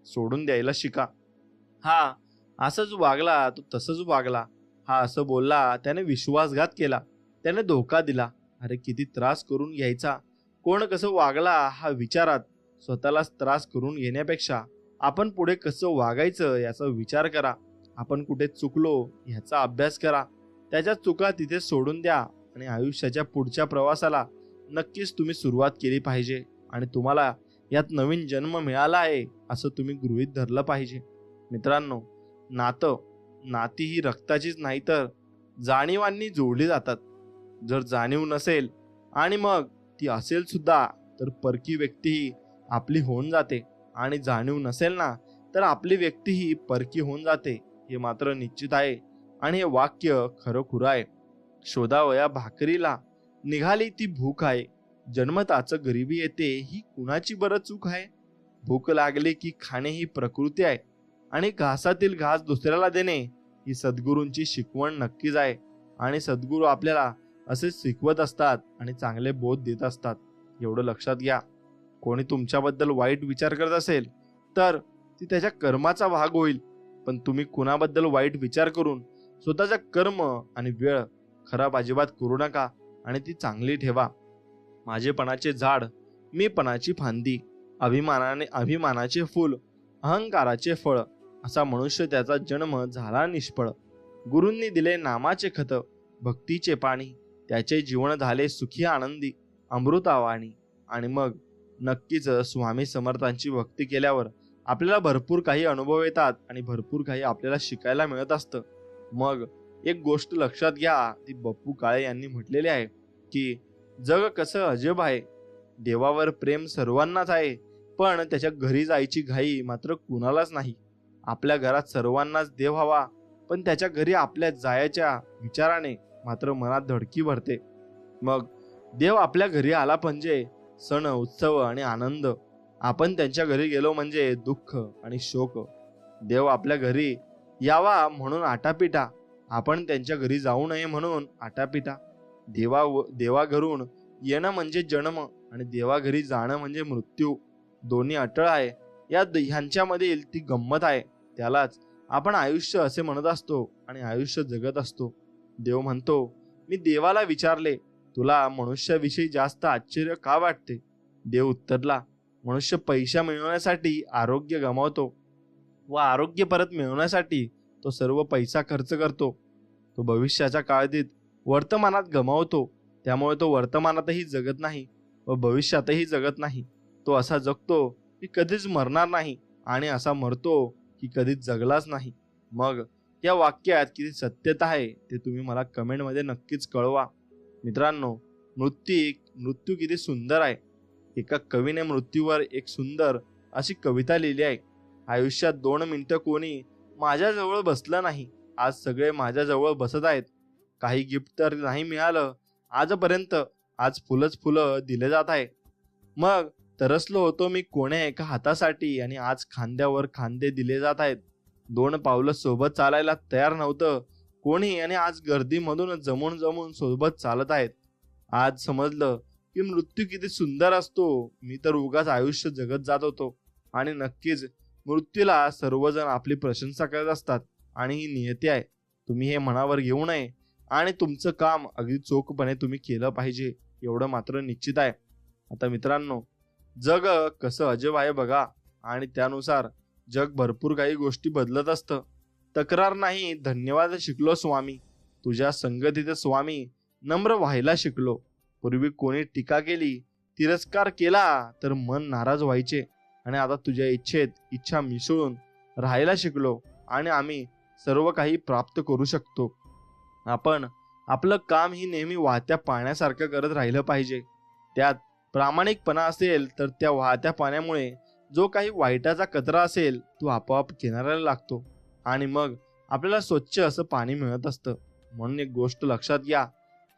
सोडून द्यायला शिका. हा असंच वागला, तो तसंच वागला. हा असं बोलला, त्याने विश्वासघात केला, त्याने धोका दिला. अरे किती त्रास करून घ्यायचा. कोण कसं वागला हा विचारात स्वतःलाच त्रास करून घेण्यापेक्षा आपण पुढे कसं वागायचं याचा विचार करा. आपण कुठे चुकलो ह्याचा अभ्यास करा. त्याच्या चुका तिथे सोडून द्या आणि आयुष्याच्या पुढच्या प्रवासाला नक्कीच तुम्ही सुरुवात केली पाहिजे. आणि तुम्हाला यात नवीन जन्म मिळाला आहे असं तुम्ही गृहीत धरलं पाहिजे. मित्रांनो, नाती ही रक्ताचीच नाही तर जाणीवांनी जोडली जातात. जर जाणीव नसेल आणि मग ती असेल सुद्धा तर परकी व्यक्ती ही आपली होऊन जाते. आणि जाणीव नसेल ना तर आपली व्यक्ती ही परकी होऊन जाते, हे मात्र निश्चित आहे. आणि हे वाक्य खरंखुरं आहे. शोधावया भाकरीला निघाली ती भूक आहे, जन्मताच गरिबी येते ही कुणाची बरं चूक आहे. भूक लागली की खाणे ही प्रकृती आहे आणि घासातील घास दुसऱ्याला देणे ही सद्गुरूंची शिकवण नक्कीच आहे. आणि सद्गुरू आपल्याला असेच शिकवत असतात आणि चांगले बोध देत असतात. एवढं लक्षात घ्या. कोणी तुमच्याबद्दल वाईट विचार करत असेल तर ती त्याच्या कर्माचा भाग होईल. पण तुम्ही कुणाबद्दल वाईट विचार करून स्वतःचा कर्म आणि वेळ खराब अजिबात करू नका आणि ती चांगली ठेवा. माझेपणाचे झाड, मीपणाची फांदी, अभिमानाचे फूल, अहंकाराचे फळ, असा मनुष्य त्याचा जन्म झाला निष्फळ. गुरूंनी दिले नामाचे खत, भक्तीचे पाणी, त्याचे जीवन झाले सुखी आनंदी, अमृतावाणी. आणि मग नक्कीच स्वामी समर्थांची भक्ती केल्यावर आपल्याला भरपूर काही अनुभव येतात आणि भरपूर काही आपल्याला शिकायला मिळत असतं. मग एक गोष्ट लक्षात घ्या, ती बप्पू काळे यांनी म्हटलेली आहे की जग कसं अजब आहे. देवावर प्रेम सर्वांनाच आहे, पण त्याच्या घरी जायची घाई मात्र कुणालाच नाही. आपल्या घरात सर्वांनाच देव हवा, पण त्याच्या घरी आपल्या जायच्या विचाराने मात्र मनात धडकी भरते. मग देव आपल्या घरी आला म्हणजे सण, उत्सव आणि आनंद. आपण त्यांच्या घरी गेलो म्हणजे दुःख आणि शोक. देव आपल्या घरी यावा म्हणून आटापिटा, आपण त्यांच्या घरी जाऊ नये म्हणून आटापिटा. देवा घरून येणं म्हणजे जन्म आणि देवा घरी जाणं म्हणजे मृत्यू. दोन्ही अटळ आहे. ह्यांच्यामधील ती गंमत आहे. त्यालाच आपण आयुष्य असे म्हणत असतो आणि आयुष्य जगत असतो. देव म्हणतो, मी देवाला विचारले, तुला मनुष्याविषयी जास्त आश्चर्य का वाटते? देव उत्तरला, मनुष्य पैसा मिळवण्यासाठी आरोग्य गमावतो व आरोग्य परत मिळवण्यासाठी तो सर्व पैसा खर्च करतो. तो भविष्याच्या काळजीत वर्तमानात गमावतो. त्यामुळे तो वर्तमानातही जगत नाही व भविष्यातही जगत नाही. तो असा जगतो की कधीच मरणार नाही आणि असा मरतो की कधीच जगलाच नाही. मग या वाक्यात किती सत्यता आहे ते तुम्ही मला कमेंटमध्ये नक्कीच कळवा. मित्रांनो, मृत्यू किती सुंदर आहे. एका कवीने मृत्यूवर एक सुंदर अशी कविता लिहिली आहे. आयुष्यात 2 मिनिटं कोणी माझ्याजवळ बसलं नाही, आज सगळे माझ्याजवळ बसत आहेत. काही गिफ्ट तर नाही मिळालं आजपर्यंत, आज फुलं दिले जात आहे. मग तरसलो होतो मी कोण्या एका हातासाठी आणि आज खांद्यावर खांदे दिले जात आहेत. 2 पावलं सोबत चालायला तयार नव्हतं कोणी आणि आज गर्दीमधून जमून जमून सोबत चालत आहेत. आज समजलं की मृत्यू किती सुंदर असतो. मी तर उगाच आयुष्य जगत जात होतो. आणि नक्कीच मृत्यूला सर्वजण आपली प्रशंसा करत असतात आणि ही नियती आहे. तुम्ही हे मनावर घेऊ नये आणि तुमचं काम अगदी चोखपणे तुम्ही केलं पाहिजे, एवढं मात्र निश्चित आहे. आता मित्रांनो, जग कसं अजब आहे बघा, आणि त्यानुसार जग भरपूर काही गोष्टी बदलत असतं. तक्रार नाही, धन्यवाद शिकलो स्वामी. तुझ्या संगतीत स्वामी नम्र व्हायला शिकलो. पूर्वी कोणी टीका केली, तिरस्कार केला तर मन नाराज व्हायचे, आणि आता तुझ्या इच्छेत इच्छा मिसळून राहायला शिकलो आणि आम्ही सर्व काही प्राप्त करू शकतो. आपण आपलं काम ही नेहमी वाहत्या पाण्यासारखं करत राहिलं पाहिजे. त्यात प्रामाणिकपणा असेल तर त्या वाहत्या पाण्यामुळे जो काही वाईटाचा कचरा असेल तो आपोआप किनाऱ्याला लागतो आणि मग आपल्याला स्वच्छ असं पाणी मिळत असतं. म्हणून एक गोष्ट लक्षात घ्या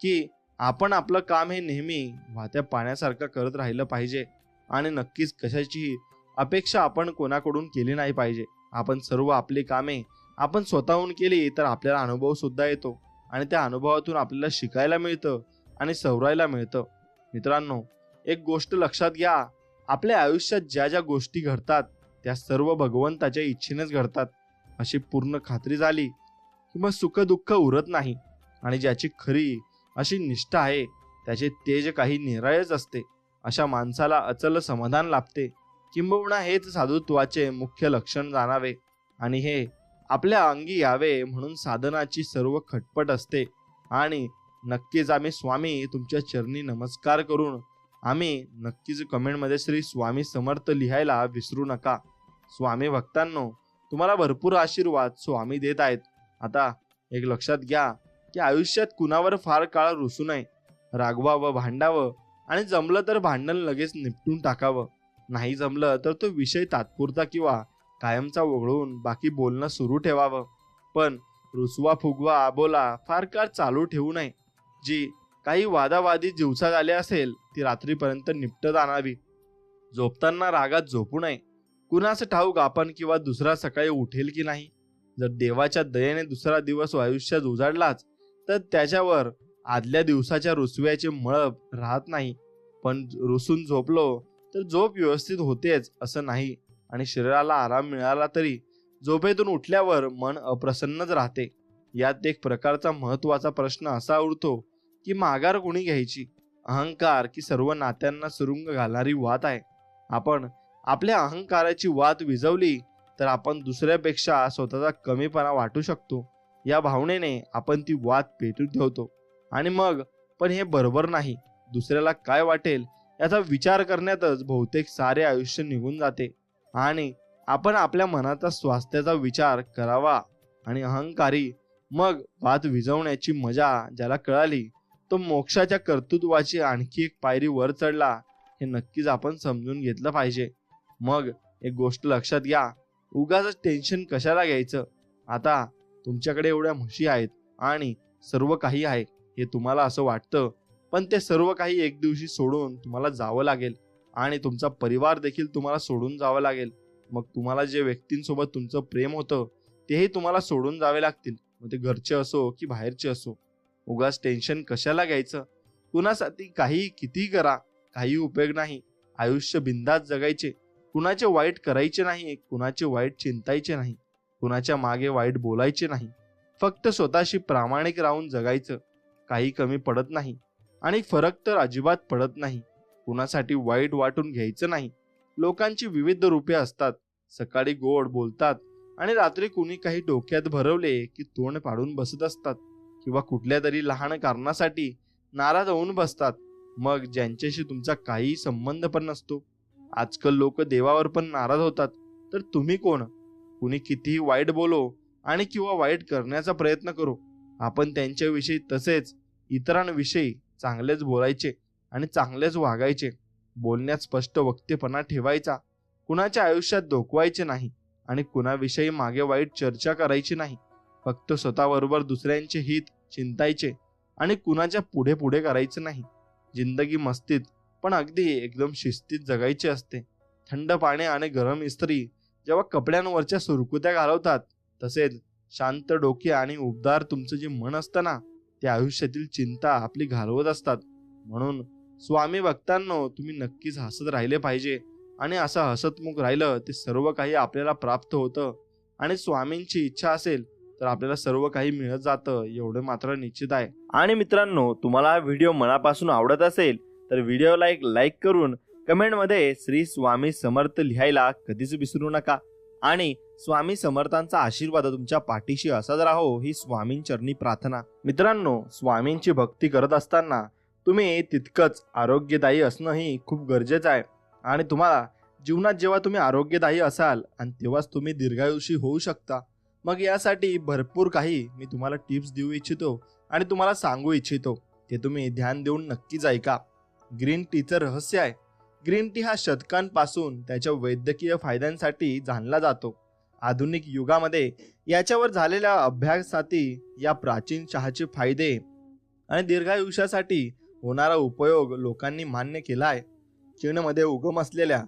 की आपण आपलं काम हे नेहमी वाहत्या पाण्यासारखं करत राहिलं पाहिजे आणि नक्कीच कशाचीही अपेक्षा आपण कोणाकडून केली नाही पाहिजे. आपण सर्व आपली कामे आपण स्वतःहून केली तर आपल्याला अनुभव सुद्धा येतो आणि त्या अनुभवातून आपल्याला शिकायला मिळतं आणि सवरायला मिळतं. मित्रांनो, एक गोष्ट लक्षात घ्या, आपल्या आयुष्यात ज्या ज्या गोष्टी घडतात त्या सर्व भगवंताच्या इच्छेनेच घडतात अशी पूर्ण खात्री झाली की मग सुख दुःख उरत नाही. आणि ज्याची खरी अशी निष्ठा आहे त्याचे तेज काही निराळेच असते. अशा माणसाला अचल समाधान लाभते. किंबहुना हेच साधुत्वाचे मुख्य लक्षण जाणावे आणि हे आपल्या अंगी यावे म्हणून साधनाची सर्व खटपट असते. आणि नक्कीच आम्ही स्वामी तुमच्या चरणी नमस्कार करून आम्ही नक्कीच कमेंटमध्ये श्री स्वामी समर्थ लिहायला विसरू नका. स्वामी भक्तांनो, तुम्हाला भरपूर आशीर्वाद स्वामी देत आहेत. आता एक लक्षात घ्या की आयुष्यात कुणावर फार काळ रुसू नये. रागवावं, भांडावं आणि जमलं तर भांडण लगेच निपटून टाकावं. नाही जमलं तर तो विषय तात्पुरता किंवा कायमचा वगळून बाकी बोलणं सुरू ठेवावं. पण रुसवा फुगवा बोला फार काळ चालू ठेवू नये. जी काही वादावादी दिवसात आले असेल ती रात्रीपर्यंत निपटत आणावी. झोपताना रागात झोपू नये. कुणाचं ठाऊक आपण किंवा दुसरा सकाळी उठेल की नाही. जर देवाच्या दयेने दुसरा दिवस आयुष्यात उजाडलाच तर त्याच्यावर आदल्या दिवसाच्या रुसव्याचे मळब राहत नाही. पण रुसून झोपलो तर झोप व्यवस्थित होतेच असं नाही, आणि शरीराला आराम मिळाला तरी झोपेतून उठल्यावर मन अप्रसन्नच राहते. यात एक प्रकारचा महत्वाचा प्रश्न असा उरतो की माघार कोणी घ्यायची, अहंकार की सर्व नात्यांना सुरुंग घालणारी वात आहे. आपण आपल्या अहंकाराची वात विझवली तर आपण दुसऱ्यापेक्षा स्वतःचा कमीपणा वाटू शकतो. या भावनेने आपण ती वात पेटून ठेवतो आणि मग पण हे बरोबर नाही. दुसऱ्याला काय वाटेल याचा विचार करण्यातच बहुतेक सारे आयुष्य निघून जाते आणि आपण आपल्या मनाचा स्वास्थ्याचा विचार करावा. आणि अहंकारी मग वात विझवण्याची मजा ज्याला कळाली तो मोक्षाच्या कर्तृत्वाची आणखी एक पायरी वर चढला, हे नक्कीच आपण समजून घेतलं पाहिजे. मग एक गोष्ट लक्षात घ्या, उगाच टेन्शन कशाला घ्यायचं. आता तुमच्याकडे एवढ्या म्हशी आहेत आणि सर्व काही आहे हे तुम्हाला असं वाटतं, पण ते सर्व काही एक दिवशी सोडून तुम्हाला जावं लागेल आणि तुमचा परिवार देखील तुम्हाला सोडून जावं लागेल. मग तुम्हाला जे व्यक्तींसोबत तुमचं प्रेम होतं तेही तुम्हाला सोडून जावे लागतील, मग ते घरचे असो की बाहेरचे असो. उगाच टेन्शन कशाला घ्यायचं. कुणासाठी काही किती करा, काही उपयोग नाही. आयुष्य बिंदास जगायचे, कुणाचे वाईट करायचे नाही, कुणाचे वाईट चिंतायचे नाही, कुणाच्या मागे वाईट बोलायचे नाही. फक्त स्वतःशी प्रामाणिक राहून जगायचं. काही कमी पडत नाही आणि फरक तर अजिबात पडत नाही. कुणासाठी वाईट वाटून घ्यायचं नाही. लोकांची विविध रूपे असतात. सकाळी गोड बोलतात आणि रात्री कुणी काही डोक्यात भरवले की तोंड पाडून बसत असतात किंवा कुठल्या तरी लहान कारणासाठी नाराज होऊन बसतात. मग ज्यांच्याशी तुमचा काही संबंध पण नसतो. आजकाल लोक देवावर पण नाराज होतात, तर तुम्ही कोण. कुणी कितीही वाईट बोलो आणि किंवा वाईट करण्याचा प्रयत्न करू. आपण त्यांच्याविषयी तसेच इतरांविषयी चांगलेच बोलायचे आणि चांगलेच वागायचे. बोलण्यात स्पष्ट वक्तेपणा ठेवायचा. कुणाच्या आयुष्यात डोकवायचे नाही आणि कुणाविषयी मागे वाईट चर्चा करायची नाही. फक्त स्वतःबरोबर दुसऱ्यांचे हित चिंतायचे आणि कुणाच्या पुढे पुढे करायचे नाही. जिंदगी मस्तीत पण अगदी एकदम शिस्तीत जगायची असते. थंड पाणी आणि गरम इस्त्री जेव्हा कपड्यांवरच्या सुरकुत्या घालवतात, तसेच शांत डोके आणि उबदार तुमचं जे मन असतं ना, ते आयुष्यातील चिंता आपली घालवत असतात. म्हणून स्वामी भक्तांनो, तुम्ही नक्कीच हसत राहिले पाहिजे आणि असं हसतमुख राहिलं ते सर्व काही आपल्याला प्राप्त होतं. आणि स्वामींची इच्छा असेल तर आपल्याला सर्व काही मिळत जातं, एवढं मात्र निश्चित आहे. आणि मित्रांनो, तुम्हाला हा व्हिडिओ मनापासून आवडत असेल तर व्हिडिओला एक लाईक करून कमेंटमध्ये श्री स्वामी समर्थ लिहायला कधीच विसरू नका. आणि स्वामी समर्थांचा आशीर्वाद तुमच्या पाठीशी असाच राहो ही स्वामींचरणी प्रार्थना. मित्रांनो, स्वामींची भक्ती करत असताना तुम्ही तितकंच आरोग्यदायी असणंही खूप गरजेचं आहे. आणि तुम्हाला जीवनात जेव्हा तुम्ही आरोग्यदायी असाल आणि तेव्हाच तुम्ही दीर्घायुषी होऊ शकता. मग यासाठी भरपूर काही मी तुम्हाला टिप्स देऊ इच्छितो आणि तुम्हाला सांगू इच्छितो. ते तुम्ही ध्यान देऊन नक्कीच ऐका. ग्रीन टीचं रहस्य आहे. ग्रीन टी हा शतकांपासून त्याच्या वैद्यकीय फायद्यांसाठी जाणला जातो. आधुनिक युगामध्ये याच्यावर झालेल्या अभ्यासाती या प्राचीन चहाचे फायदे आणि दीर्घायुष्यासाठी होणारा उपयोग लोकांनी मान्य केला आहे. चीनमध्ये उगम असलेल्या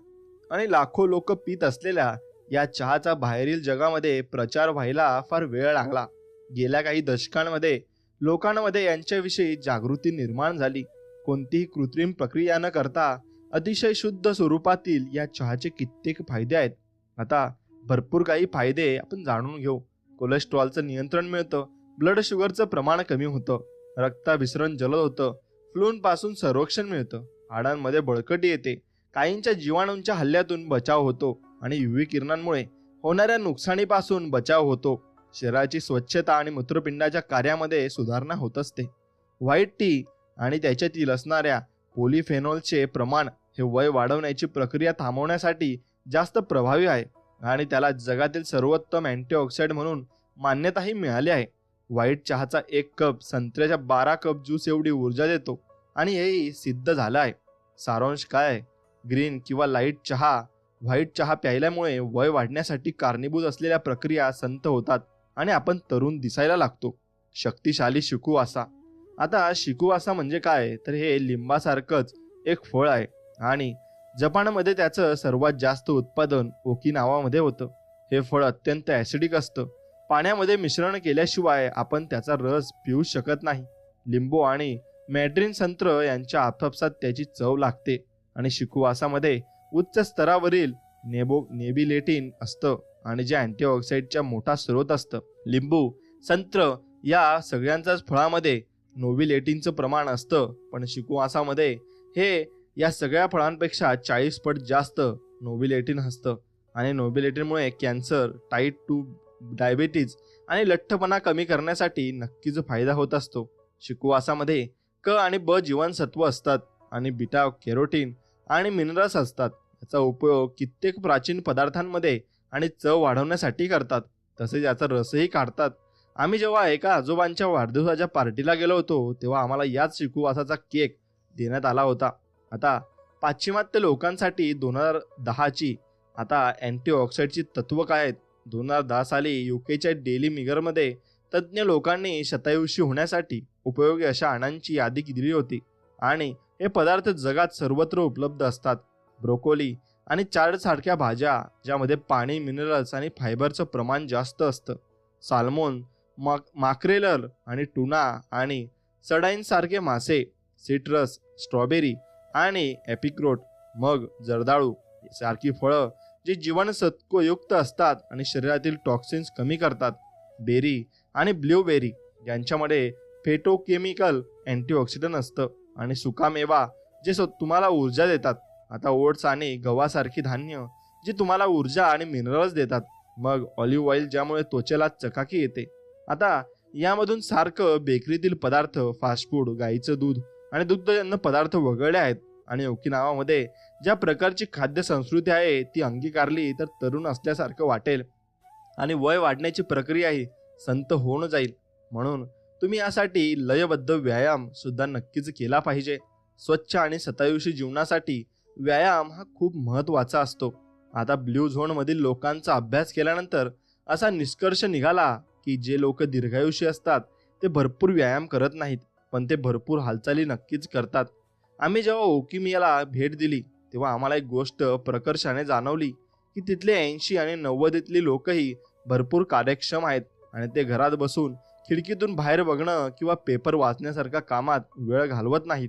आणि लाखो लोक पित असलेल्या या चहाचा बाहेरील जगामध्ये प्रचार व्हायला फार वेळ लागला. गेल्या काही दशकांमध्ये लोकांमध्ये यांच्याविषयी जागृती निर्माण झाली. कोणतीही कृत्रिम प्रक्रिया न करता अतिशय शुद्ध स्वरूपातील या चहाचे कित्येक फायदे आहेत. आता भरपूर काही फायदे आपण जाणून घेऊ. कोलेस्ट्रॉलचं नियंत्रण मिळतं, ब्लड शुगरचं प्रमाण कमी होतं, रक्ताभिसरण जलद होतं, फ्लूपासून संरक्षण मिळतं, हाडांमध्ये बळकटी येते, काहींच्या जीवाणूंच्या हल्ल्यातून बचाव होतो आणि UV किरणांमुळे होणाऱ्या नुकसानीपासून बचाव होतो. शरीराची स्वच्छता आणि मूत्रपिंडाच्या कार्यामध्ये सुधारणा होत असते. व्हाईट टी आणि त्याच्यातील असणाऱ्या पॉलिफेनॉलचे प्रमाण हे वय वाढवण्याची प्रक्रिया थांबवण्यासाठी जास्त प्रभावी आहे आणि त्याला जगातील सर्वोत्तम अँटीऑक्सिडंट म्हणून मान्यताही मिळाली आहे. व्हाईट चहाचा 1 कप संत्र्याच्या 12 कप ज्यूस एवढी ऊर्जा देतो आणि हेही सिद्ध झालं आहे. सारांश काय आहे? ग्रीन किंवा लाईट चहा, व्हाईट चहा प्यायल्यामुळे वय वाढण्यासाठी कारणीभूत असलेल्या प्रक्रिया संथ होतात आणि आपण तरुण दिसायला लागतो. शक्तिशाली शिकुवासा. आता शिकुवासा म्हणजे काय तर हे लिंबासारखंच एक फळ आहे आणि जपानमध्ये त्याचं सर्वात जास्त उत्पादन ओकिनावामध्ये होतं. हे फळ अत्यंत ॲसिडिक असतं. पाण्यामध्ये मिश्रण केल्याशिवाय आपण त्याचा रस पिऊ शकत नाही. लिंबू आणि मॅड्रिन संत्र यांच्या आपापसात त्याची चव लागते आणि शिकुवासामध्ये उच्च स्तरावरील नेबिलेटिन असतं आणि जे अँटीऑक्सिडंटचा मोठा स्रोत असतं. लिंबू, संत्र या सगळ्यांच्याच फळामध्ये नोबिलेटिनचं प्रमाण असतं, पण शिकुवासामध्ये हे या सगळ्या फळांपेक्षा 40 पट जास्त नोबिलेटिन असतं आणि नोबिलेटिनमुळे कॅन्सर, टाईप 2 डायबिटीज आणि लठ्ठपणा कमी करण्यासाठी नक्कीच फायदा होत असतो. शिकुवासामध्ये क आणि ब जीवनसत्व असतात आणि बीटा कॅरोटीन आणि मिनरल्स असतात. याचा उपयोग कित्येक प्राचीन पदार्थांमध्ये आणि चव वाढवण्यासाठी करतात. तसेच याचा रसही काढतात. आम्ही जेव्हा एका आजोबांच्या वाढदिवसाच्या पार्टीला गेलो होतो तेव्हा आम्हाला याच शिकुवासाचा केक देण्यात आला होता. आता पाश्चिमात्य लोकांसाठी 2010ची आता अँटीऑक्सिडंटची तत्व काय आहेत? 2010 साली UKच्या डेली मिररमध्ये तज्ज्ञ लोकांनी शतायुषी होण्यासाठी उपयोगी अशा अण्णांची यादी दिली होती आणि हे पदार्थ जगात सर्वत्र उपलब्ध असतात. ब्रोकोली आणि चार्ड सारख्या भाज्या ज्यामध्ये पाणी, मिनरल्स आणि फायबरचं प्रमाण जास्त असतं. साल्मोन, माक्रेलर आणि टुना आणि सडाईन सारखे मासे, सिट्रस, स्ट्रॉबेरी आणि एपिक्रोट, मग जर्दाळू सारखी फळं जी जीवनसत्वयुक्त असतात आणि शरीरातील टॉक्सिन्स कमी करतात. बेरी आणि ब्लूबेरी यांच्यामध्ये फेटोकेमिकल अँटीऑक्सिडंट असतं आणि सुकामेवा जे तुम्हाला ऊर्जा देतात. आता ओट्स आणि गव्हासारखी धान्य जी तुम्हाला ऊर्जा आणि मिनरल्स देतात. मग ऑलिव्ह ऑइल ज्यामुळे त्वचेला चकाकी येते. आता यामधून सारखं बेकरीतील पदार्थ, फास्ट फूड, गाईचं दूध आणि दुग्धजन्य पदार्थ वगळले आहेत आणि ओकिनावामध्ये ज्या प्रकारची खाद्य संस्कृती आहे ती अंगीकारली तर तरुण असल्यासारखं वाटेल. आणि वय वाढण्याची प्रक्रियाही संत होऊन जाईल. म्हणून तुम्ही यासाठी लयबद्ध व्यायाम सुद्धा नक्कीच केला पाहिजे. स्वच्छ आणि सतायुषी जीवनासाठी व्यायाम हा खूप महत्त्वाचा असतो. आता ब्ल्यू झोन मधील लोकांचा अभ्यास केल्यानंतर असा निष्कर्ष निघाला की जे लोक दीर्घायुषी असतात ते भरपूर व्यायाम करत नाहीत, पण ते भरपूर हालचाली नक्कीच करतात. आम्ही जेव्हा ओकिमियाला भेट दिली तेव्हा आम्हाला एक गोष्ट प्रकर्षाने जाणवली की तिथले 80 आणि 90 लोकही भरपूर कार्यक्षम आहेत आणि ते घरात बसून खिडकीतून बाहेर बघणं किंवा पेपर वाचण्यासारख्या कामात वेळ घालवत नाहीत.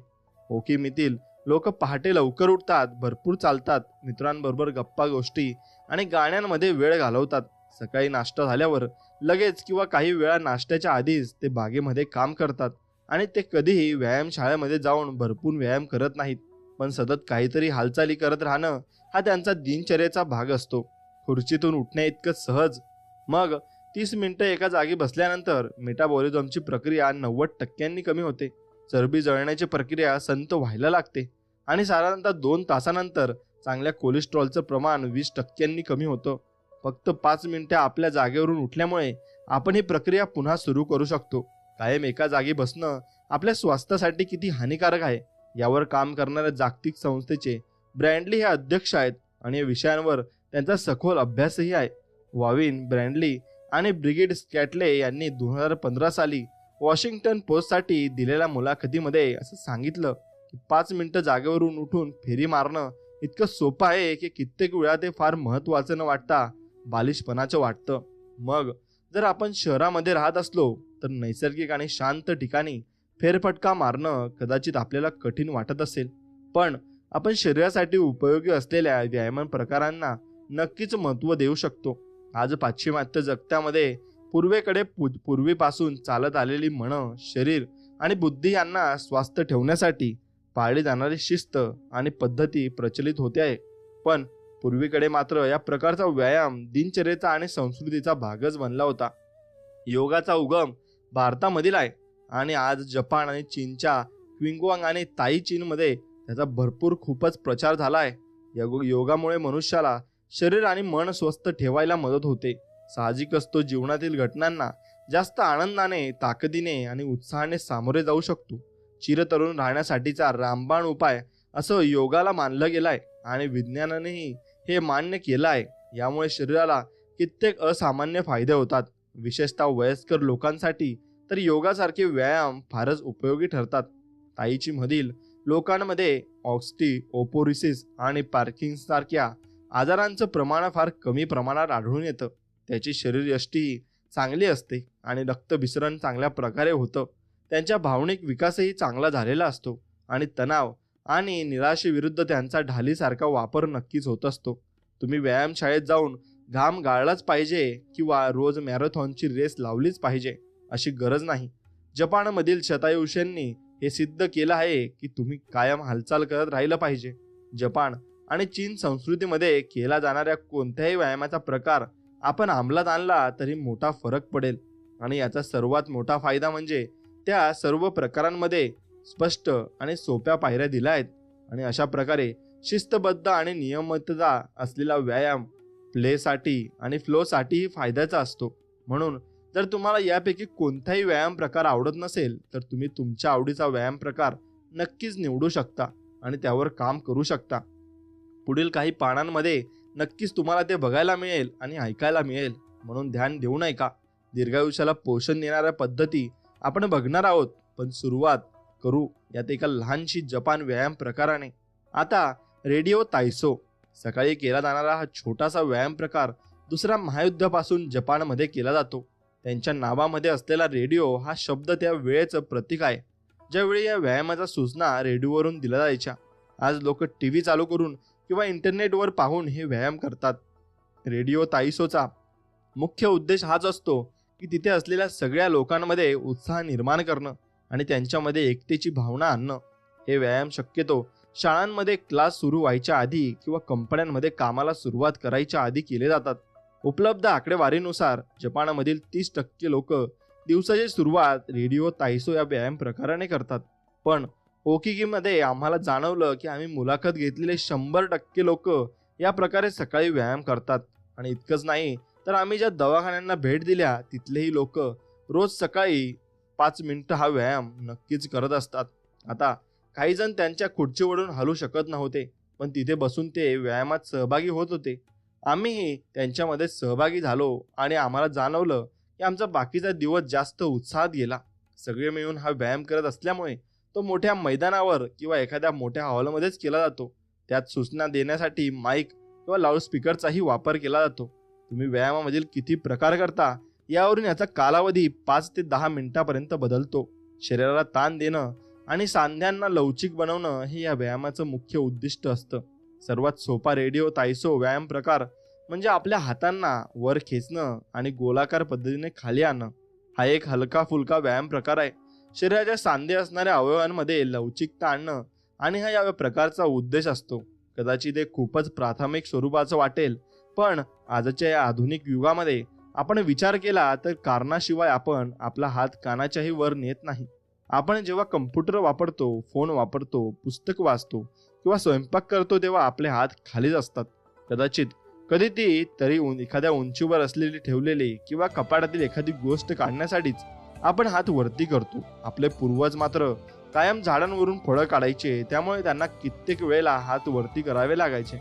ओकिमीतील लोक पहाटे लवकर उठतात, भरपूर चालतात, मित्रांबरोबर गप्पा गोष्टी आणि गाण्यांमध्ये वेळ घालवतात. सकाळी नाश्ता झाल्यावर लगेच किंवा काही वेळा नाश्त्याच्या आधीच ते बागेमध्ये काम करतात आणि ते कधीही व्यायामशाळेमध्ये जाऊन भरपूर व्यायाम करत नाहीत, पण सतत काहीतरी हालचाली करत राहणं हा त्यांचा दिनचर्येचा भाग असतो. खुर्चीतून उठण्या इतकं सहज. मग 30 मिनिटं एका जागी बसल्यानंतर मेटाबॉलिझमची प्रक्रिया 90% कमी होते. चरबी जळण्याची प्रक्रिया संत व्हायला लागते आणि साधारणतः 2 तासानंतर चांगल्या कोलेस्ट्रॉलचं प्रमाण 20% कमी होतं. फक्त 5 मिनिटं आपल्या जागेवरून उठल्यामुळे आपण ही प्रक्रिया पुन्हा सुरू करू शकतो. कायम एका जागी बसणं आपल्या स्वास्थ्यासाठी किती हानिकारक आहे यावर काम करणाऱ्या जागतिक संस्थेचे ब्रँडली हे अध्यक्ष आहेत आणि या विषयांवर त्यांचा सखोल अभ्यासही आहे. वॉविन ब्रँडली आणि ब्रिगिड स्कॅटले यांनी 2015 साली वॉशिंग्टन पोस्टसाठी दिलेल्या मुलाखतीमध्ये असं सांगितलं की 5 मिनिटं जागेवरून उठून फेरी मारणं इतकं सोपं आहे की कित्येक वेळा ते फार महत्त्वाचं न वाटता बालिशपणाचं वाटतं. मग जर आपण शहरामध्ये राहत असलो तर नैसर्गिक आणि शांत ठिकाणी फेरफटका मारणं कदाचित आपल्याला कठीण वाटत असेल, पण आपण शरीरासाठी उपयोगी असलेल्या व्यायाम प्रकारांना नक्कीच महत्त्व देऊ शकतो. आज पाश्चिमात्य जगतामध्ये पूर्वेकडे पूर्वीपासून चालत आलेली मन, शरीर आणि बुद्धी यांना स्वस्थ ठेवण्यासाठी पाळली जाणारी शिस्त आणि पद्धती प्रचलित होते आहे, पण पूर्वीकडे मात्र या प्रकारचा व्यायाम दिनचर्येचा आणि संस्कृतीचा भागच बनला होता. योगाचा उगम भारतामधील आहे आणि आज जपान आणि चीनच्या क्विंगवांग आणि ताई चीनमध्ये त्याचा भरपूर खूपच प्रचार झाला आहे. योगामुळे मनुष्याला शरीर आणि मन स्वस्थ ठेवायला मदत होते. साहजिकच तो जीवनातील घटनांना जास्त आनंदाने, ताकदीने आणि उत्साहाने सामोरे जाऊ शकतो. चिरतरुण राहण्यासाठीचा रामबाण उपाय असं योगाला मानलं गेलं आहे आणि विज्ञानानेही हे मान्य केलं आहे. यामुळे शरीराला कित्येक असामान्य फायदे होतात. विशेषतः वयस्कर लोकांसाठी तर योगासारखे व्यायाम फारच उपयोगी ठरतात. ताईची मधील लोकांमध्ये ऑस्टिओपोरोसिस आणि पार्किन्सन सारख्या आजारांचं प्रमाण फार कमी प्रमाणात आढळून येतं. त्याची शरीरयष्टीही चांगली असते आणि रक्तभिसरण चांगल्या प्रकारे होतं. त्यांच्या भावनिक विकासही चांगला झालेला असतो आणि तणाव आणि निराशेविरुद्ध त्यांचा ढालीसारखा वापर नक्कीच होत असतो. तुम्ही व्यायामशाळेत जाऊन घाम गाळलाच पाहिजे किंवा रोज मॅरेथॉनची रेस लावलीच पाहिजे अशी गरज नाही. जपानमधील शतायुषींनी हे सिद्ध केलं आहे की तुम्ही कायम हालचाल करत राहिलं पाहिजे. जपान आणि चीन संस्कृतीमध्ये केला जाणाऱ्या कोणत्याही व्यायामाचा प्रकार आपण अंमलात आणला तरी मोठा फरक पडेल आणि याचा सर्वात मोठा फायदा म्हणजे त्या सर्व प्रकारांमध्ये स्पष्ट आणि सोप्या पायऱ्या दिल्या आहेत आणि अशा प्रकारे शिस्तबद्ध आणि नियमितता असलेला व्यायाम प्लेसाठी आणि फ्लोसाठीही फायद्याचा असतो. म्हणून जर तुम्हाला यापैकी कोणताही व्यायाम प्रकार आवडत नसेल तर तुम्ही तुमच्या आवडीचा व्यायाम प्रकार नक्कीच निवडू शकता आणि त्यावर काम करू शकता. पुढील काही पानांमध्ये नक्कीच तुम्हाला ते बघायला मिळेल आणि ऐकायला मिळेल, म्हणून ध्यान देऊ नये का. दीर्घायुष्याला पोषण देणाऱ्या पद्धती आपण बघणार आहोत, पण सुरुवात करू यात एका लहानशी जपान व्यायाम प्रकाराने. आता रेडिओ तायसो सकाळी केला जाणारा हा छोटासा व्यायाम प्रकार दुसऱ्या महायुद्धापासून जपानमध्ये केला जातो. त्यांच्या नावामध्ये असलेला रेडिओ हा शब्द त्या वेळेचं प्रतीक आहे ज्यावेळी या व्यायामाच्या सूचना रेडिओवरून दिल्या जायच्या. आज लोक टीव्ही चालू करून किंवा इंटरनेटवर पाहून हे व्यायाम करतात. रेडिओ ताईसोचा मुख्य उद्देश हाच असतो की तिथे असलेल्या सगळ्या लोकांमध्ये उत्साह निर्माण करणं आणि त्यांच्यामध्ये एकतेची भावना आणणं. हे व्यायाम शक्यतो शाळांमध्ये क्लास सुरू व्हायच्या आधी किंवा कंपन्यांमध्ये कामाला सुरुवात करायच्या आधी केले जातात. उपलब्ध आकडेवारीनुसार जपानमधील 30% लोक दिवसाची सुरुवात रेडिओ ताईसो या व्यायाम प्रकाराने करतात. पण ओकिगीमध्ये आम्हाला जाणवलं की आम्ही मुलाखत घेतलेले 100% लोक या प्रकारे सकाळी व्यायाम करतात आणि इतकंच नाही तर आम्ही ज्या दवाखान्यांना भेट दिल्या तिथलेही लोक रोज सकाळी 5 मिनिटं हा व्यायाम नक्कीच करत असतात. आता काही जण त्यांच्या खुर्चीवरून हलू शकत नव्हते, पण तिथे बसून ते व्यायामात सहभागी होत होते. आम्हीही त्यांच्यामध्ये सहभागी झालो आणि आम्हाला जाणवलं की आमचा बाकीचा दिवस जास्त उत्साहात गेला. सगळे मिळून हा व्यायाम करत असल्यामुळे तो मोठ्या मैदानावर किंवा एखाद्या मोठ्या हॉलमध्येच केला जातो. त्यात सूचना देण्यासाठी माईक किंवा लाऊडस्पीकरचाही वापर केला जातो. तुम्ही व्यायामामधील किती प्रकार करता यावरून याचा कालावधी 5 ते 10 मिनिटापर्यंत बदलतो. शरीराला ताण देणं आणि सांध्यांना लवचिक बनवणं हे या व्यायामाचं मुख्य उद्दिष्ट असतं. सर्वात सोपा रेडिओ तायसो व्यायाम प्रकार म्हणजे आपल्या हातांना वर खेचणं आणि गोलाकार पद्धतीने खाली आणणं. हा एक हलका फुलका व्यायाम प्रकार आहे. शरीराच्या सांधे असणाऱ्या अवयवांमध्ये लवचिकता आणणं आणि हा या प्रकारचा उद्देश असतो. कदाचित हे खूपच प्राथमिक स्वरूपाचं वाटेल, पण आजच्या या आधुनिक युगामध्ये आपण विचार केला तर कारणाशिवाय आपण आपला हात कानाच्याही वर नेत नाही. आपण जेव्हा कम्प्युटर वापरतो, फोन वापरतो, पुस्तक वाचतो किंवा स्वयंपाक करतो तेव्हा आपले हात खालीच असतात. कदाचित कधी ती तरी एखाद्या उंचीवर असलेली ठेवलेली किंवा कपाटातील एखादी गोष्ट काढण्यासाठीच आपण हात वरती करतो. आपले पूर्वज मात्र कायम झाडांवरून फळं काढायचे, त्यामुळे त्यांना कित्येक वेळेला हात वरती करावे लागायचे.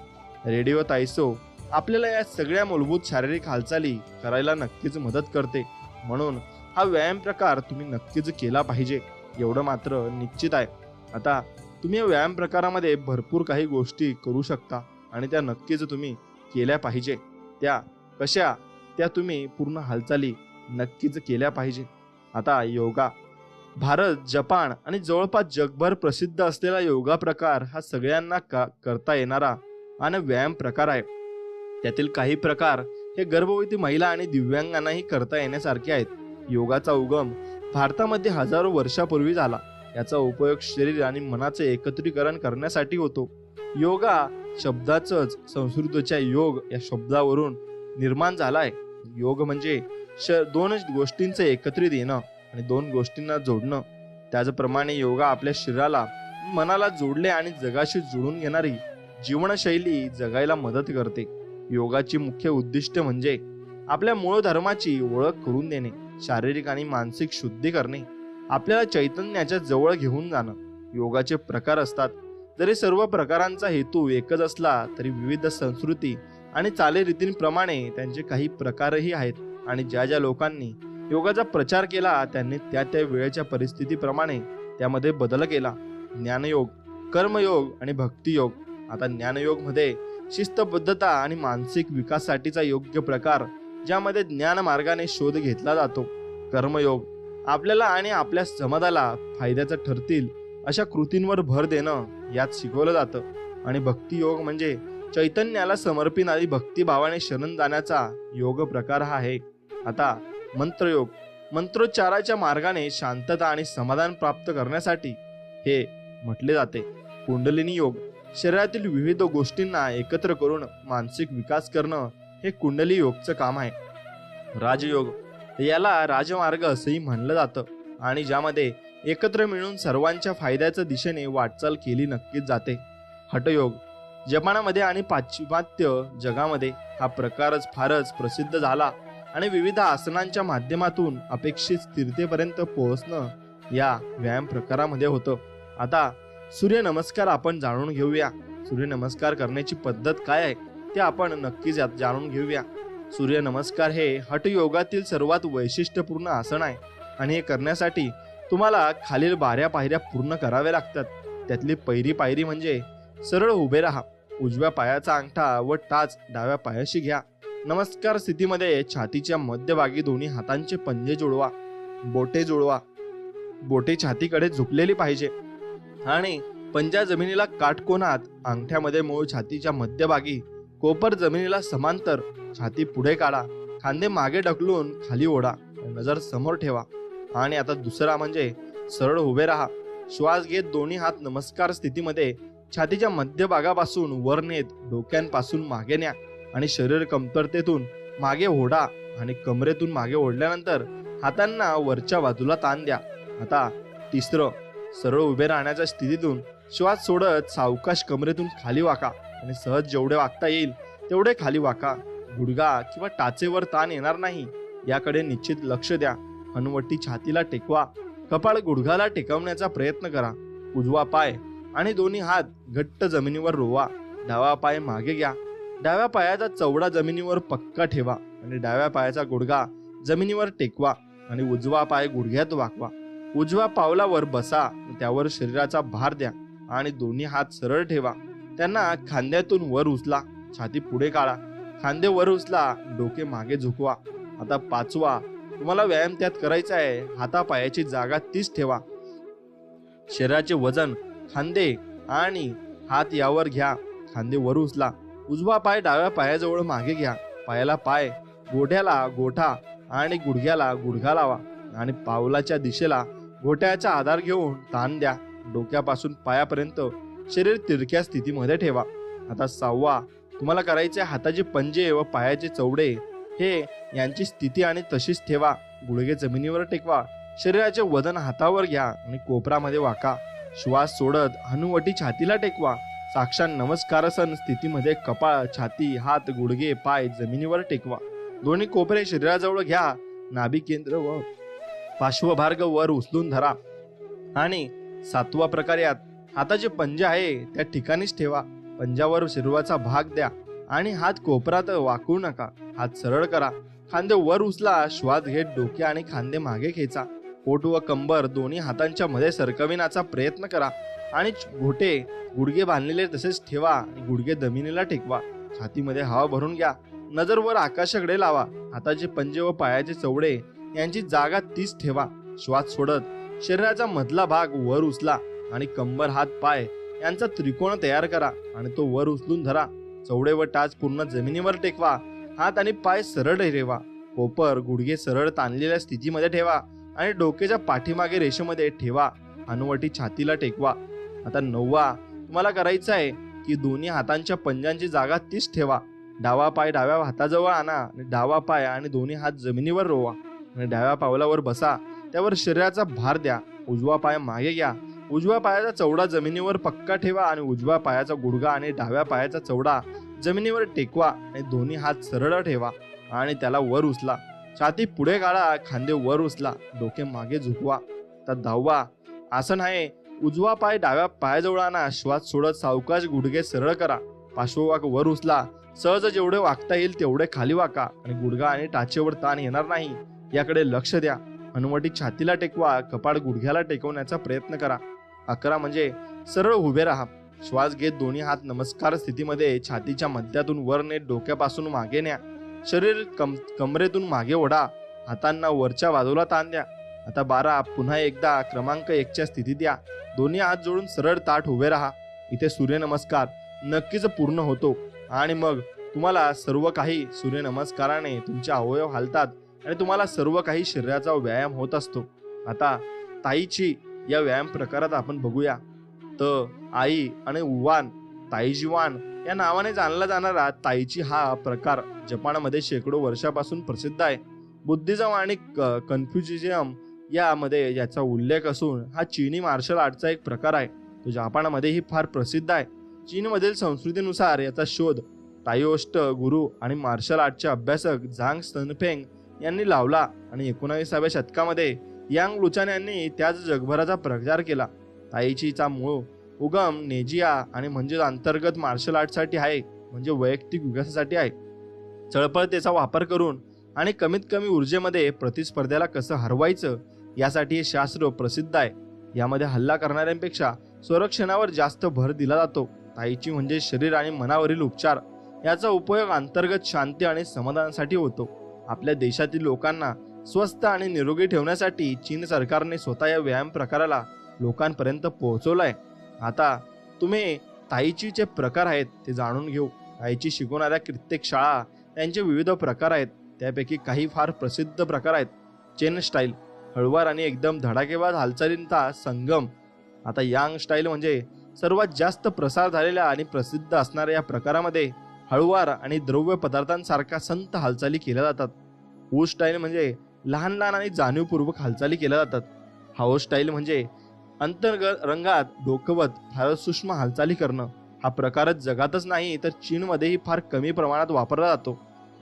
रेडिओ तायसो आपल्याला या सगळ्या मूलभूत शारीरिक हालचाली करायला नक्कीच मदत करते. म्हणून हा व्यायाम प्रकार तुम्ही नक्कीच केला पाहिजे, एवढं मात्र निश्चित आहे. आता तुम्ही या व्यायाम प्रकारामध्ये भरपूर काही गोष्टी करू शकता आणि त्या नक्कीच तुम्ही केल्या पाहिजे. त्या कशा, त्या तुम्ही पूर्ण हालचाली नक्कीच केल्या पाहिजे. आता योगा. भारत, जपान आणि जवळपास जगभर प्रसिद्ध असलेला योगा प्रकार हा सगळ्यांना करता येणारा आणि व्यायाम प्रकार आहे. त्यातील काही प्रकार हे गर्भवती महिला आणि दिव्यांगांनाही करता येण्यासारखे आहेत. योगाचा उगम भारतामध्ये हजारो वर्षापूर्वी झाला. याचा उपयोग शरीर आणि मनाचे एकत्रीकरण करण्यासाठी होतो. योगा शब्दाचंच संस्कृतच्या योग या शब्दावरून निर्माण झाला आहे. योग म्हणजे दोन गोष्टींचं एकत्रित येणं आणि दोन गोष्टींना जोडणं. त्याचप्रमाणे योगा आपल्या शरीराला, मनाला जोडले आणि जगाशी जुळून घेणारी जीवनशैली जगायला मदत करते. योगाची मुख्य उद्दिष्ट म्हणजे आपल्या मूळ धर्माची ओळख करून देणे, शारीरिक आणि मानसिक शुद्धी करणे, आपल्याला चैतन्याच्या जवळ घेऊन जाणं. योगाचे प्रकार असतात. जरी सर्व प्रकारांचा हेतू एकच असला तरी विविध संस्कृती आणि चालीरीतींप्रमाणे त्यांचे काही प्रकारही आहेत. आणि ज्या ज्या लोकांनी योगाचा प्रचार केला त्यांनी त्या त्या वेळेच्या परिस्थितीप्रमाणे त्यामध्ये बदल केला. ज्ञानयोग, कर्मयोग आणि भक्तियोग. आता ज्ञानयोग मध्ये शिस्तबद्धता आणि मानसिक विकासासाठीचा योग्य प्रकार, ज्यामध्ये ज्ञान मार्गाने शोध घेतला जातो. कर्मयोग आपल्याला आणि आपल्या समाजाला फायद्याचं ठरतील अशा कृतींवर भर देणं यात शिकवलं जातं. आणि भक्तियोग म्हणजे चैतन्याला समर्पित आणि भक्तिभावाने शरण जाण्याचा योग प्रकार हा आहे. आता मंत्रयोग. मंत्रोच्चाराच्या मार्गाने शांतता आणि समाधान प्राप्त करण्यासाठी हे म्हटले जाते. कुंडलिनी योग शरीरातील विविध गोष्टींना एकत्र करून मानसिक विकास करणं हे कुंडली योगचं काम आहे. राजयोग याला राजमार्ग असंही म्हणलं जातं आणि ज्यामध्ये एकत्र मिळून सर्वांच्या फायद्याच्या दिशेने वाटचाल केली नक्कीच जाते. हठयोग जपानमध्ये आणि पाश्चिमात्य जगामध्ये हा प्रकारच फारच प्रसिद्ध झाला आणि विविध आसनांच्या माध्यमातून अपेक्षित स्थिरतेपर्यंत पोहोचणं या व्यायाम प्रकारामध्ये होतं. आता सूर्यनमस्कार आपण जाणून घेऊया. सूर्यनमस्कार करण्याची पद्धत काय आहे ते आपण नक्कीच जाणून घेऊया. सूर्यनमस्कार हे हठयोगातील सर्वात वैशिष्ट्यपूर्ण आसन आहे आणि हे करण्यासाठी तुम्हाला खालील 12 पायऱ्या पूर्ण कराव्या लागतात. त्यातली पहिली पायरी म्हणजे सरळ उभे राहा. उजव्या पायाचा अंगठा व टाच डाव्या पायाशी घ्या. नमस्कार स्थितीमध्ये छातीच्या मध्यभागी दोन्ही हातांचे पंजे जोडवा. बोटे छातीकडे झुकलेली पाहिजे आणि पंजा जमिनीला काटकोनात. अंगठ्यामध्ये मूळ छातीच्या मध्यभागी, कोपर जमिनीला समांतर. छाती पुढे काढा, खांदे मागे ढकलून खाली ओढा, नजर समोर ठेवा. आणि आता दुसरा म्हणजे सरळ उभे राहा. श्वास घेत दोन्ही हात नमस्कार स्थितीमध्ये छातीच्या मध्यभागापासून वर नेत डोक्यांपासून मागे न्या आणि शरीर कमतरतेतून मागे ओढा आणि कमरेतून मागे ओढल्यानंतर हातांना वरच्या बाजूला ताण द्या. आता तिसरं, सरळ उभे राहण्याच्या स्थितीतून श्वास सोडत सावकाश कमरेतून खाली वाका आणि सहज जेवढे वाकता येईल तेवढे खाली वाका. गुडघा किंवा टाचेवर ताण येणार नाही याकडे निश्चित लक्ष द्या. हनुवटी छातीला टेकवा. कपाळ गुडघाला टेकवण्याचा प्रयत्न करा. उजवा पाय आणि दोन्ही हात घट्ट जमिनीवर रोवा. डावा पाय मागे घ्या. डाव्या पायाचा चवडा जमिनीवर पक्का ठेवा आणि डाव्या पायाचा गुडघा जमिनीवर टेकवा आणि उजवा पाय गुडघ्यात वाकवा. उजव्या पावलावर बसा. त्यावर शरीराचा भार द्या आणि दोन्ही हात सरळ ठेवा. त्यांना खांद्यातून वर उचला. छाती पुढे काढा. खांदे वर उचला. डोके मागे झुकवा. आता पाचवा तुम्हाला व्यायाम त्यात करायचा आहे. हातापायाची जागा तीच ठेवा. शरीराचे वजन खांदे आणि हात यावर घ्या. खांदे वर उचला. उजवा पाय डाव्या पायाजवळ मागे घ्या. पायाला पाय, गोठ्याला गोठा आणि गुडघ्याला गुडघा लावा आणि पावलाच्या दिशेला गोठ्याचा आधार घेऊन ताण द्या. डोक्यापासून पायापर्यंत शरीर तिरक्या स्थितीमध्ये ठेवा. आता सहावा तुम्हाला करायचे हाताचे पंजे व पायाचे चवडे हे यांची स्थिती आणि तशीच ठेवा. गुडघे जमिनीवर टेकवा. शरीराचे वजन हातावर घ्या आणि कोपरामध्ये वाका. श्वास सोडत हनुवटी छातीला टेकवा. साक्षात नमस्कारसन स्थितीमध्ये कपाळ, छाती, हात, गुडघे, पाय जमिनीवर टेकवा. दोन्ही कोपरे शरीराजवळ घ्या. नाभी केंद्र व पार्श्वभाग वर उचलून धरा. आणि सातवा प्रकार यात हाताचे पंजे आहे त्या ठिकाणीच ठेवा. पंजावर शरीराचा भाग द्या आणि हात कोपरात वाकवू नका. हात सरळ करा. खांदे वर उचला. श्वास घेत डोके आणि खांदे मागे खेचा. पोट व कंबर दोन्ही हातांच्या मध्ये सरकविण्याचा प्रयत्न करा आणि घोटे गुडघे बांधलेले तसेच ठेवा आणि गुडघे जमिनीला टेकवा. छातीमध्ये हवा भरून घ्या. नजर वर आकाशाकडे लावा. हाताचे पंजे व पायाचे चवडे यांची जागा तीच ठेवा. श्वास सोडत शरीराचा मधला भाग वर उचला आणि कंबर, हात, पाय यांचा त्रिकोण तयार करा आणि तो वर उचलून धरा. चवडे व टाच पूर्ण जमिनीवर टेकवा. हात आणि पाय सरळ ठेवा. कोपर, गुडघे सरळ ताणलेल्या स्थितीमध्ये ठेवा आणि डोक्याच्या पाठीमागे रेषेमध्ये ठेवा. हनुवटी छातीला टेकवा. आता नववा तुम्हाला करायचं आहे की दोन्ही हातांच्या पंजांची जागा तीच ठेवा. डावा पाय डाव्या हाताजवळ आणा आणि डावा पाय आणि दोन्ही हात जमिनीवर रोवा आणि डाव्या पावलावर बसा. त्यावर शरीराचा भार द्या. उजवा पाय मागे घ्या. उजव्या पायाचा चवडा जमिनीवर पक्का ठेवा आणि उजव्या पायाचा गुडघा आणि डाव्या पायाचा चवडा जमिनीवर टेकवा आणि दोन्ही हात सरळ ठेवा आणि त्याला वर उचला. छाती पुढे काढा. खांदे वर उचला. डोके मागे झुकवा. तर 10वा आसन आहे. उजवा पाय डाव्या पायाजवळ आणा. श्वास सोडत सावकाश गुडघे सरळ करा. पार्श्वभाग वर उचला. सहज जेवढे वाकता येईल तेवढे खाली वाका आणि गुडघा आणि टाचेवर ताण येणार नाही याकडे लक्ष द्या. हनुवटी छातीला टेकवा. कपाळ गुडघ्याला टेकवण्याचा प्रयत्न करा. 11 म्हणजे सरळ उभे राहा. श्वास घेत दोन्ही हात नमस्कार स्थितीमध्ये छातीच्या मध्यातून वर नेत डोक्यापासून मागे न्या. शरीर कमरेतून मागे ओढा. हातांना वरच्या बाजूला ताण द्या. आता 12 पुन्हा एकदा क्रमांक 1च्या स्थितीत या. दोन्ही हात जोडून सरळ ताठ उभे राहा. इथे सूर्यनमस्कार नक्कीच पूर्ण होतो आणि मग तुम्हाला सर्व काही सूर्यनमस्काराने तुमचे अवयव हालतात आणि तुम्हाला सर्व काही शरीराचा व्यायाम होत असतो. आता ताईची या व्यायाम प्रकारात आपण बघूया. तर आई आणि उवान, ताईची वान या नावाने जाणला जाणारा ताईची हा प्रकार जपानमध्ये शेकडो वर्षापासून प्रसिद्ध आहे. बुद्धिझम आणि कन्फ्युशिझम यामध्ये याचा उल्लेख असून हा चीनी मार्शल आर्टचा एक प्रकार आहे. तो जपानमध्येही फार प्रसिद्ध आहे. चीनमधील संस्कृतीनुसार याचा शोध ताओइस्ट गुरु आणि मार्शल आर्टचे अभ्यासक झांग सनफेंग यांनी लावला आणि 19व्या शतकामध्ये यांग लुचान यांनी त्याच जगभराचा प्रचार केला. ताईचीचा मूळ उगम नेजिया आणि म्हणजे अंतर्गत मार्शल आर्टसाठी आहे, म्हणजे वैयक्तिक विकासासाठी आहे. चळपळतेचा वापर करून आणि कमीत कमी ऊर्जेमध्ये प्रतिस्पर्ध्याला कसं हरवायचं यासाठी हे शास्त्र प्रसिद्ध आहे. यामध्ये हल्ला करणाऱ्यांपेक्षा संरक्षणावर जास्त भर दिला जातो. ताईची म्हणजे शरीर आणि मनावरील उपचार. याचा उपयोग अंतर्गत शांती आणि समाधानासाठी होतो. आपल्या देशातील लोकांना स्वस्थ आणि निरोगी ठेवण्यासाठी चीन सरकारने स्वतः या व्यायाम प्रकाराला लोकांपर्यंत पोहोचवलाय. आता तुम्ही ताईचीचे प्रकार आहेत ते जाणून घेऊ. ताईची शिकवणाऱ्या कित्येक शाळा त्यांचे विविध प्रकार आहेत. त्यापैकी काही फार प्रसिद्ध प्रकार आहेत. चेन स्टाईल, हळुवार आणि एकदम धडाकेबाज हालचालींचा संगम. आता यांग स्टाईल म्हणजे सर्वात जास्त प्रसार झालेल्या आणि प्रसिद्ध असणाऱ्या या प्रकारामध्ये हळुवार आणि द्रव्य पदार्थांसारख्या संत हालचाली केल्या जातात. वू स्टाईल म्हणजे लहान लहान आणि जाणीवपूर्वक हालचाली केल्या जातात. हाओ स्टाईल म्हणजे अंतर्गत रंगात डोकवत फार सूक्ष्म हालचाली करणं. हा प्रकारच जगातच नाही तर चीनमध्येही फार कमी प्रमाणात वापरला जातो.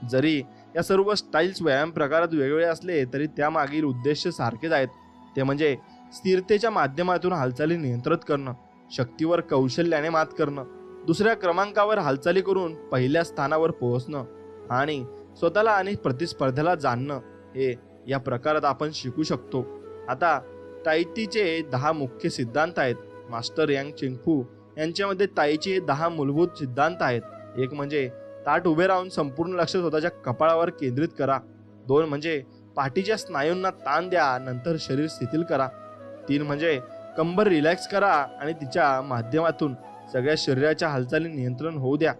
जरी या सर्व स्टाईल्स व्यायाम प्रकारात वेगवेगळे असले तरी त्यामागील उद्देश सारखेच आहेत, ते म्हणजे स्थिरतेच्या माध्यमातून हालचाली नियंत्रित करणं, शक्तीवर कौशल्याने मात करणं, दुसऱ्या क्रमांकावर हालचाली करून पहिल्या स्थानावर पोहोचणं आणि स्वतःला आणि प्रतिस्पर्ध्याला जाणणं हे या प्रकारात आपण शिकू शकतो. आता ताईचीचे 10 मुख्य सिद्धांत आहेत. मास्टर यांग चिंगफू यांच्यामध्ये ताईचे 10 मूलभूत सिद्धांत आहेत. एक म्हणजे ताठ उभे राहून संपूर्ण लक्ष स्वतःच्या कपाळावर केंद्रित करा. 2 म्हणजे पाठीच्या स्नायूंना ताण द्या, नंतर शरीर शिथिल करा. 3 म्हणजे कंबर रिलॅक्स करा आणि तिच्या माध्यमातून सगळ्या शरीराच्या हालचाली नियंत्रण होऊ द्या.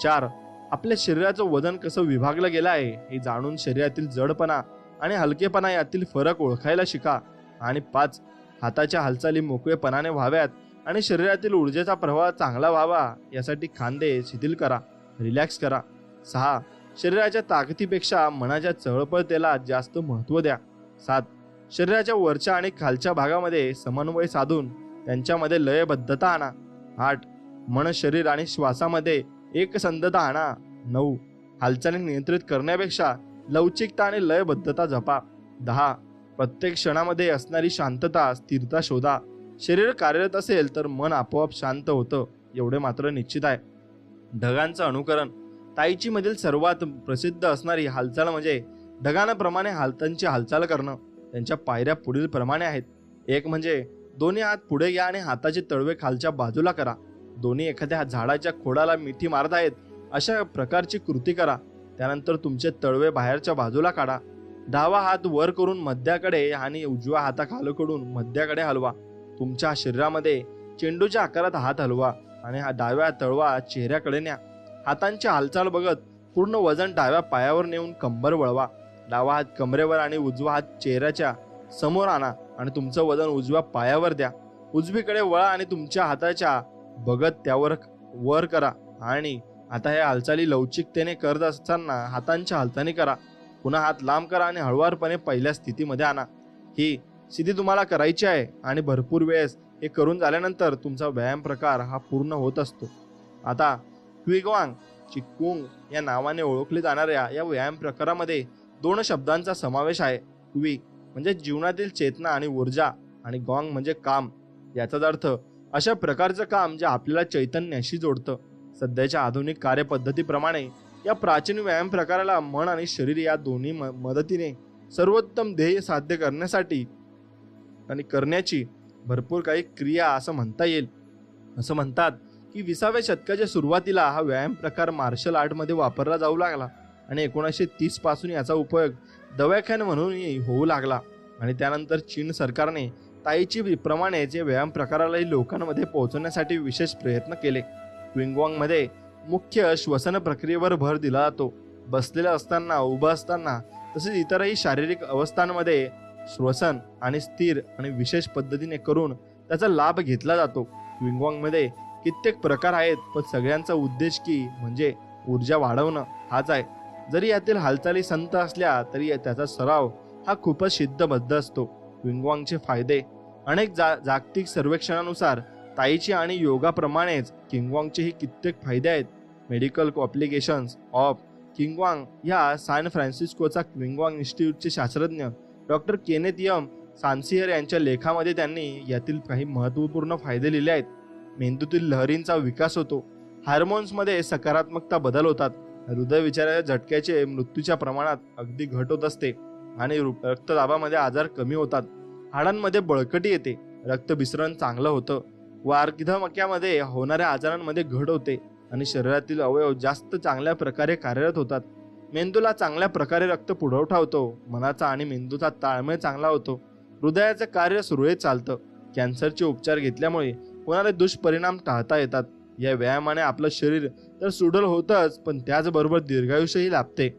4 आपल्या शरीराचं वजन कसं विभागलं गेलं आहे हे जाणून शरीरातील जडपणा आणि हलकेपणा यातील फरक ओळखायला शिका. आणि 5 हाताच्या हालचाली मोकळेपणाने व्हाव्यात आणि शरीरातील ऊर्जेचा प्रवाह चांगला व्हावा यासाठी खांदे शिथिल करा, रिलॅक्स करा. 6 शरीराच्या ताकदीपेक्षा मनाच्या चळपळतेला जास्त महत्त्व द्या. 7 शरीराच्या वरच्या आणि खालच्या भागामध्ये समन्वय साधून त्यांच्यामध्ये लयबद्धता आणा. 8 मन, शरीर आणि श्वासामध्ये एकसंधता आणा. 9 हालचाली नियंत्रित करण्यापेक्षा लवचिकता आणि लयबद्धता जपा. 10 प्रत्येक क्षणामध्ये असणारी शांतता, स्थिरता शोधा. शरीर कार्यरत असेल तर मन आपोआप शांत होतं, एवढे मात्र निश्चित आहे. ढगांचं अनुकरण. ताईची मधील सर्वात प्रसिद्ध असणारी हालचाल म्हणजे ढगांप्रमाणे हातांची हालचाल करणं. त्यांच्या पायऱ्या पुढील प्रमाणे आहेत. 1 म्हणजे दोन्ही हात पुढे घ्या आणि हाताचे तळवे खालच्या बाजूला करा. दोन्ही एखाद्या झाडाच्या खोडाला मिठी मारत आहेत अशा प्रकारची कृती करा. त्यानंतर तुमचे तळवे बाहेरच्या बाजूला काढा. डावा हात वर करून मध्याकडे आणि उजव्या हाताखालकडून मध्याकडे हलवा. तुमच्या शरीरामध्ये चेंडूच्या आकारात हात हलवा आणि हा डाव्या तळवा चेहऱ्याकडे न्या. हातांची हालचाल बघत पूर्ण वजन डाव्या पायावर नेऊन कंबर वळवा. डावा हात कमरेवर आणि उजवा हात चेहऱ्याच्या समोर आणा आणि तुमचं वजन उजव्या पायावर द्या. उजवीकडे वळा आणि तुमच्या हाताच्या बघत त्यावर वर करा. आणि आता या हालचाली लवचिकतेने करत असताना हातांच्या हालचाली करा. पुन्हा हात लांब करा आणि हळुवारपणे पहिल्या स्थितीमध्ये आणा. ही स्थिती तुम्हाला करायची आहे आणि भरपूर वेळेस हे करून झाल्यानंतर तुमचा व्यायाम प्रकार हा पूर्ण होत असतो. आता क्विगवांग चिकुंग या नावाने ओळखले जाणाऱ्या या व्यायाम प्रकारामध्ये 2 शब्दांचा समावेश आहे. क्वी म्हणजे जीवनातील चेतना आणि ऊर्जा आणि गॉंग म्हणजे काम. याचाच अर्थ अशा प्रकारचं काम जे आपल्याला चैतन्याशी जोडतं. सध्याच्या आधुनिक कार्यपद्धतीप्रमाणे या प्राचीन व्यायाम प्रकाराला मन आणि शरीर या दोन्ही मदतीने सर्वोत्तम ध्येय साध्य करण्यासाठी आणि करण्याची भरपूर काही क्रिया असं म्हणता येईल. असं म्हणतात की 20व्या शतकाच्या सुरुवातीला हा व्यायाम प्रकार मार्शल आर्टमध्ये वापरला जाऊ लागला आणि 1930 पासून याचा उपयोग दवाखाना म्हणूनही होऊ लागला. आणि त्यानंतर चीन सरकारने ताईची प्रमाणेच या व्यायाम प्रकारालाही लोकांमध्ये पोहोचवण्यासाठी विशेष प्रयत्न केले. क्विंगवांगमध्ये मुख्य श्वसन प्रक्रियेवर भर दिला जातो. बसलेला असताना, उभं असताना तसेच इतरही शारीरिक अवस्थांमध्ये श्वसन आणि स्थिर आणि विशेष पद्धतीने करून त्याचा लाभ घेतला जातो. क्विंगवांगमध्ये कित्येक प्रकार आहेत, पण सगळ्यांचा उद्देश म्हणजे ऊर्जा वाढवणं हाच आहे. जरी यातील हालचाली संत असल्या तरी त्याचा सराव हा खूपच शिस्तबद्ध असतो. क्विंगवांगचे फायदे. अनेक जागतिक सर्वेक्षणानुसार ताईची आणि योगाप्रमाणेच किंगवांगचेही कित्येक फायदे आहेत. मेडिकल कॉम्प्लिकेशन्स ऑफ किंगवांग या सॅन फ्रान्सिस्कोचा क्विंगवांग इन्स्टिट्यूटचे शास्त्रज्ञ डॉक्टर केनेथ एम सान्सियर यांच्या लेखामध्ये त्यांनी यातील काही महत्त्वपूर्ण फायदे लिहिले आहेत. मेंदूतील लहरींचा विकास होतो. हार्मोन्समध्ये सकारात्मकता बदल होतात. हृदयविकाराच्या झटक्याचे मृत्यूच्या प्रमाणात अगदी घट होत असते आणि रक्तदाबामध्ये आजार कमी होतात. हाडांमध्ये बळकटी येते. रक्तभिसरण चांगलं होतं. वार्धक्यामध्ये होणाऱ्या आजारांमध्ये घट होते आणि शरीरातील अवयव जास्त चांगल्या प्रकारे कार्यरत होतात. मेंदूला चांगल्या प्रकारे रक्त पुरवठा होतो. मनाचा आणि मेंदूचा ताळमेळ चांगला होतो. हृदयाचं कार्य सुरळीत चालतं. कॅन्सरचे उपचार घेतल्यामुळे होणारे दुष्परिणाम टाळता येतात. या व्यायामाने आपलं शरीर तर सुडल होतंच, पण त्याचबरोबर दीर्घायुष्यही लाभते.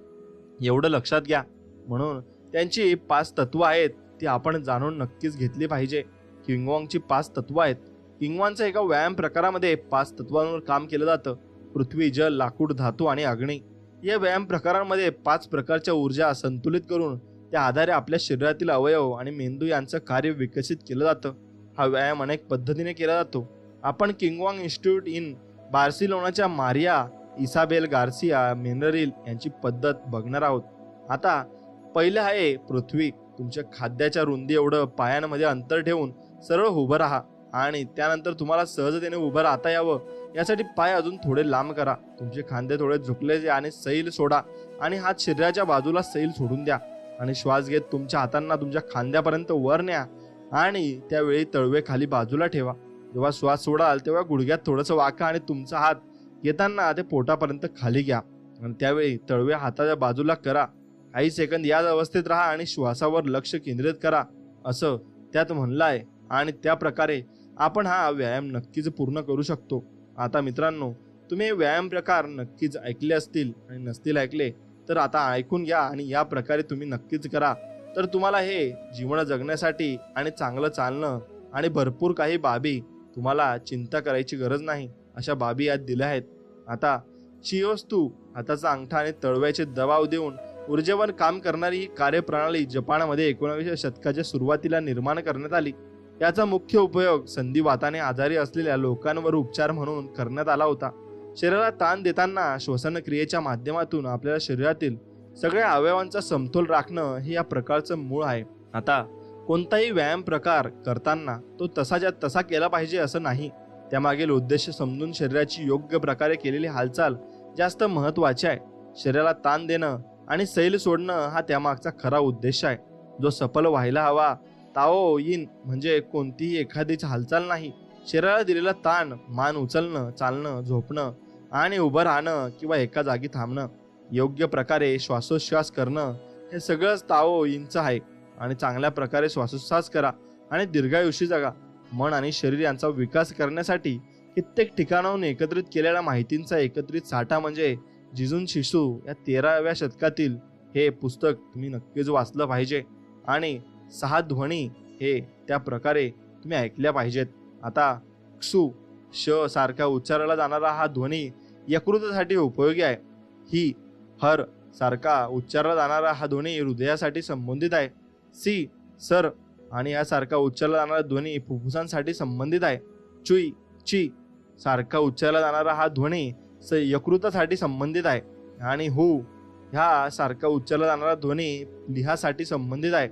एवढं लक्षात घ्या. म्हणून त्यांची 5 तत्व आहेत, ती आपण जाणून नक्कीच घेतली पाहिजे. किंगवांगची 5 तत्व आहेत. किंगवांच्या एका व्यायाम प्रकारामध्ये 5 तत्वांवर काम केलं जातं. पृथ्वी, जल, लाकूड, धातू आणि अग्नी. या व्यायाम प्रकारांमध्ये 5 प्रकारच्या ऊर्जा संतुलित करून त्या आधारे आपल्या शरीरातील अवयव आणि मेंदू यांचं कार्य विकसित केलं जातं. हा व्यायाम अनेक पद्धतीने केला जातो. आपण किंगवांग इन्स्टिट्यूट इन बार्सिलोनाच्या मारिया इसाबेल गार्सिया मेनरिल यांची पद्धत बघणार आहोत. आता पहिलं आहे पृथ्वी. तुमच्या खाद्याच्या रुंदी एवढं पायांमध्ये अंतर ठेवून सरळ उभं राहा आणि त्यानंतर तुम्हाला सहजतेने उभं राहता यावं यासाठी पाय अजून थोडे लांब करा. तुमचे खांदे थोडे झुकले आणि सैल सोडा आणि हात शरीराच्या बाजूला सैल सोडून द्या आणि श्वास घेत तुमच्या हातांना तुमच्या खांद्यापर्यंत वर न्या आणि त्यावेळी तळवे खाली बाजूला ठेवा. जेव्हा श्वास सोडाल तेव्हा गुडघ्यात थोडंसं वाका आणि तुमचा हात घेताना ते पोटापर्यंत खाली घ्या आणि त्यावेळी तळवे हाताच्या बाजूला करा. काही सेकंद या अवस्थेत राहा आणि श्वासावर लक्ष केंद्रित करा असं त्यात म्हणलं आहे आणि त्या प्रकारे आपण हा व्यायाम नक्कीच पूर्ण करू शकतो. आता मित्रांनो, तुम्ही हे व्यायाम प्रकार नक्कीच ऐकले असतील आणि नसतील ऐकले तर आता ऐकून घ्या आणि या प्रकारे तुम्ही नक्कीच करा. तर तुम्हाला हे जीवन जगण्यासाठी आणि चांगलं चालणं आणि भरपूर काही बाबी तुम्हाला चिंता करायची गरज नाही अशा बाबी यात दिल्या आहेत. आता शियोस्तू हाताचा अंगठा आणि तळव्याचे दबाव देऊन ऊर्जेवर काम करणारी ही कार्यप्रणाली जपानमध्ये 19व्या शतकाच्या सुरुवातीला निर्माण करण्यात आली. याचा मुख्य उपयोग संधिवाताने आजारी असलेल्या लोकांवर उपचार म्हणून करण्यात आला होता. शरीराला ताण देताना श्वसन क्रियेच्या माध्यमातून आपल्याला शरीरातील सगळ्या अवयवांचा समतोल राखणं हे या प्रकारचं मूळ आहे. आता कोणताही व्यायाम प्रकार करताना तो तसाच्या तसा केला पाहिजे असं नाही. त्यामागील उद्देश समजून शरीराची योग्य प्रकारे केलेली हालचाल जास्त महत्वाची आहे. शरीराला ताण देणं आणि सैल सोडणं हा त्यामागचा खरा उद्देश आहे. जो सफल व्हायला हवा ताओ यिन म्हणजे कोणतीही एखादीच हालचाल नाही. शरीराला दिलेला ताण, मान उचलणं, चालणं, झोपणं आणि उभं राहणं किंवा एका जागी थांबणं, योग्य प्रकारे श्वासोच्छ्वास करणं हे सगळंच ताओ यिनचं आहे. आणि चांगल्या प्रकारे श्वासोच्छ्वास करा आणि दीर्घायुषी जगा. मन आणि शरीर यांचा विकास करण्यासाठी कित्येक ठिकाणाहून एकत्रित केलेल्या माहितींचा एकत्रित साठा म्हणजे जिजुन शिशु या 13व्या शतकातील हे पुस्तक तुम्ही नक्कीच वाचलं पाहिजे आणि 6 ध्वनी हे त्या प्रकारे तुम्ही ऐकल्या पाहिजेत. आता क्षु श सारखा उच्चारला जाणारा हा ध्वनी यकृतासाठी उपयोगी आहे. ही हर सारखा उच्चारला जाणारा हा ध्वनी हृदयासाठी संबंधित आहे. सी सर आणि यासारखा उच्चारला जाणारा ध्वनी फुफ्फुसांसाठी संबंधित आहे. चुई ची सारखा उच्चारला जाणारा हा ध्वनी यकृतासाठी संबंधित आहे आणि हु ह्या सारखा उच्चारला जाणारा ध्वनी लिहासाठी संबंधित आहे.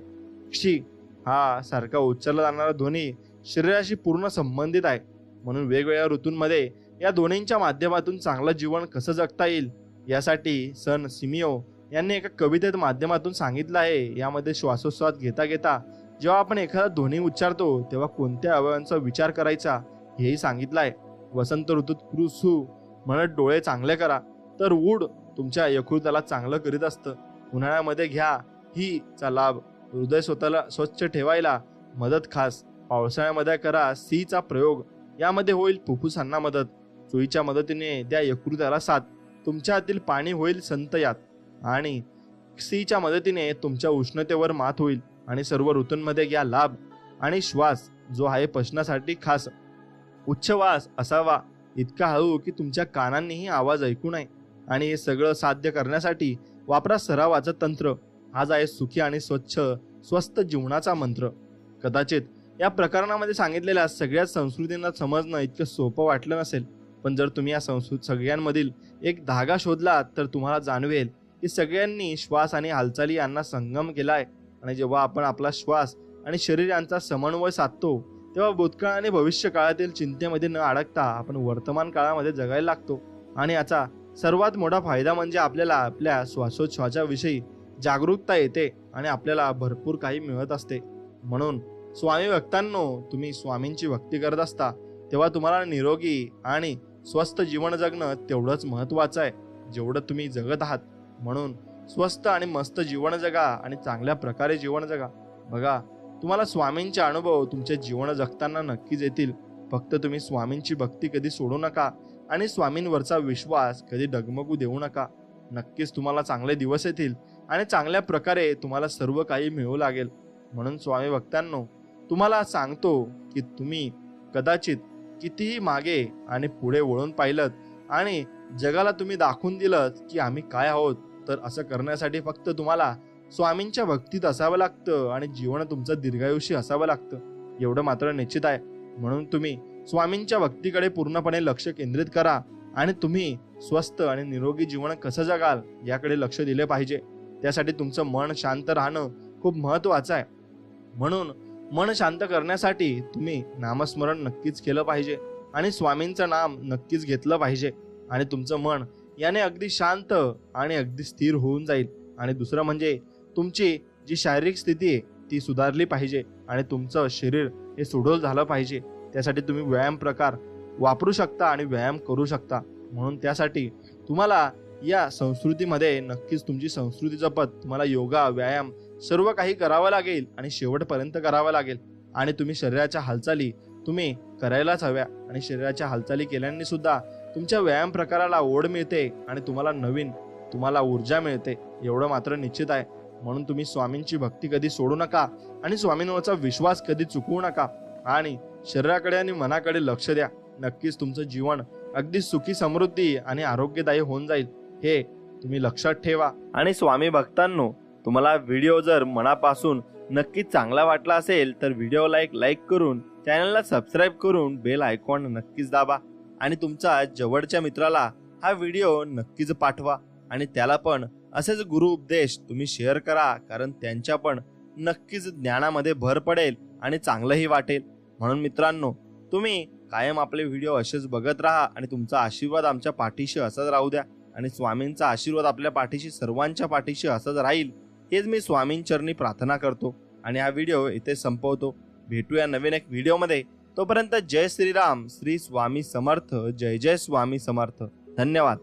क्षी हा सारखा उच्चारला जाणारा ध्वनी शरीराशी पूर्ण संबंधित आहे. म्हणून वेगवेगळ्या ऋतूंमध्ये या दोन्हींच्या माध्यमातून चांगलं जीवन कसं जगता येईल यासाठी सन सिमिओ यांनी एका कवितेत माध्यमातून सांगितलं आहे. यामध्ये श्वासोच्छ्वास घेता घेता जेव्हा आपण एखादा ध्वनी उच्चारतो तेव्हा कोणत्या अवयवांचा विचार करायचा हेही सांगितलं आहे. वसंत ऋतूत कृसू म्हणत डोळे चांगले करा तर वूड तुमच्या यकृताला चांगलं करीत असतं. उन्हाळ्यामध्ये घ्या ही चा लाभ, हृदय स्वतःला स्वच्छ ठेवायला मदत खास. पावसाळ्यामध्ये करा सी चा प्रयोग, यामध्ये होईल फुफ्फुसांना मदत. चुईच्या मदतीने द्या यकृताला साथ, तुमच्या हातील पाणी होईल संत यात. आणि सीच्या मदतीने तुमच्या उष्णतेवर मात होईल. आणि सर्व ऋतूंमध्ये घ्या लाभ आणि श्वास जो आहे पचनासाठी खास. उच्छवास असावा इतका हळू की तुमच्या कानांनीही आवाज ऐकू नये. आणि हे सगळं साध्य करण्यासाठी वापरा सरावाचं तंत्र. हाच आहे सुखी आणि स्वच्छ स्वस्थ जीवनाचा मंत्र. कदाचित या प्रकरणामध्ये सांगितलेल्या सगळ्या संस्कृतींना समजणं इतकं सोपं वाटलं नसेल, पण जर तुम्ही या सगळ्यांमधील एक धागा शोधला तर तुम्हाला जाणवेल की सगळ्यांनी श्वास आणि हालचाली यांना संगम केलाय. आणि जेव्हा आपण आपला श्वास आणि शरीर यांचा समन्वय साधतो तेव्हा भूतकाळ आणि भविष्य काळातील चिंतेमध्ये न अडकता आपण वर्तमान काळामध्ये जगायला लागतो. आणि याचा सर्वात मोठा फायदा म्हणजे आपल्याला आपल्या श्वासोच्छवासाविषयी जागरूकता येते आणि आपल्याला भरपूर काही मिळत असते. म्हणून स्वामी भक्तांनो, तुम्ही स्वामींची भक्ती करत असता तेव्हा तुम्हाला निरोगी आणि स्वस्थ जीवन जगणं तेवढंच महत्वाचं आहे जेवढं तुम्ही जगत आहात. म्हणून स्वस्थ आणि मस्त जीवन जगा आणि चांगल्या प्रकारे जीवन जगा. बघा, तुम्हाला स्वामींचे अनुभव तुमचे जीवन जगताना नक्कीच येतील. फक्त तुम्ही स्वामींची भक्ती कधी सोडू नका आणि स्वामींवरचा विश्वास कधी डगमगू देऊ नका. नक्कीच तुम्हाला चांगले दिवस येतील आणि चांगल्या प्रकारे तुम्हाला सर्व काही मिळू लागेल. म्हणून स्वामी भक्तांनो, तुम्हाला सांगतो की तुम्ही कदाचित कितीही मागे आणि पुढे वळून पाहिलं आणि जगाला तुम्ही दाखवून दिलं की आम्ही काय आहोत, तर असं करण्यासाठी फक्त तुम्हाला स्वामींच्या भक्तीत असावं लागतं आणि जीवन तुमचं दीर्घायुषी असावं लागतं, एवढं मात्र निश्चित आहे. म्हणून तुम्ही स्वामींच्या भक्तीकडे पूर्णपणे लक्ष केंद्रित करा आणि तुम्ही स्वस्थ आणि निरोगी जीवन कसं जगाल याकडे लक्ष दिले पाहिजे. त्यासाठी तुमचं मन शांत राहणं खूप महत्वाचं आहे. म्हणून मन शांत करण्यासाठी तुम्ही नामस्मरण नक्कीच केलं पाहिजे आणि स्वामींचं नाम नक्कीच घेतलं पाहिजे आणि तुमचं मन याने अगदी शांत आणि अगदी स्थिर होऊन जाईल. आणि दुसरं म्हणजे तुमची जी शारीरिक स्थिती आहे ती सुधारली पाहिजे आणि तुमचं शरीर हे सुडौल झालं पाहिजे. त्यासाठी तुम्ही व्यायाम प्रकार वापरू शकता आणि व्यायाम करू शकता. म्हणून त्यासाठी तुम्हाला या संस्कृतीमध्ये नक्कीच तुमची संस्कृती जपत तुम्हाला योगा व्यायाम सर्व काही करावं लागेल आणि शेवटपर्यंत करावं लागेल. आणि तुम्ही शरीराच्या हालचाली तुम्ही करायलाच हव्या आणि शरीराच्या हालचाली केल्याने सुद्धा तुमच्या व्यायाम प्रकाराला ओढ मिळते आणि तुम्हाला ऊर्जा मिळते, एवढं मात्र निश्चित आहे. म्हणून तुम्ही स्वामींची भक्ती कधी सोडू नका आणि स्वामींवरचा विश्वास कधी चुकवू नका आणि शरीराकडे आणि मनाकडे लक्ष द्या. नक्कीच तुमचं जीवन अगदी सुखी समृद्धी आणि आरोग्यदायी होऊन जाईल, हे तुम्ही लक्षात ठेवा. आणि स्वामी भक्तांनो, तुम्हाला व्हिडिओ जर मनापासून नक्कीच चांगला वाटला असेल तर व्हिडिओला एक लाईक करून चॅनलला सबस्क्राईब करून बेल आयकॉन नक्कीच दाबा आणि तुमच्या जवळच्या मित्राला हा व्हिडिओ नक्कीच पाठवा आणि त्याला पण असेच गुरु उपदेश तुम्ही शेअर करा, कारण त्यांच्या पण नक्कीच ज्ञानामध्ये भर पडेल आणि चांगलंही वाटेल. म्हणून मित्रांनो, तुम्ही कायम आपले व्हिडिओ असेच बघत राहा आणि तुमचा आशीर्वाद आमच्या पाठीशी असाच राहू द्या आणि स्वामींचा आशीर्वाद आपल्या पाठीशी सर्वांच्या पाठीशी असाच राहील, हेच मी स्वामींचरणी प्रार्थना करतो आणि हा व्हिडिओ इथे संपवतो. भेटूया नवीन एक व्हिडिओमध्ये. तोपर्यंत जय श्रीराम, श्री स्वामी समर्थ, जय जय स्वामी समर्थ. धन्यवाद.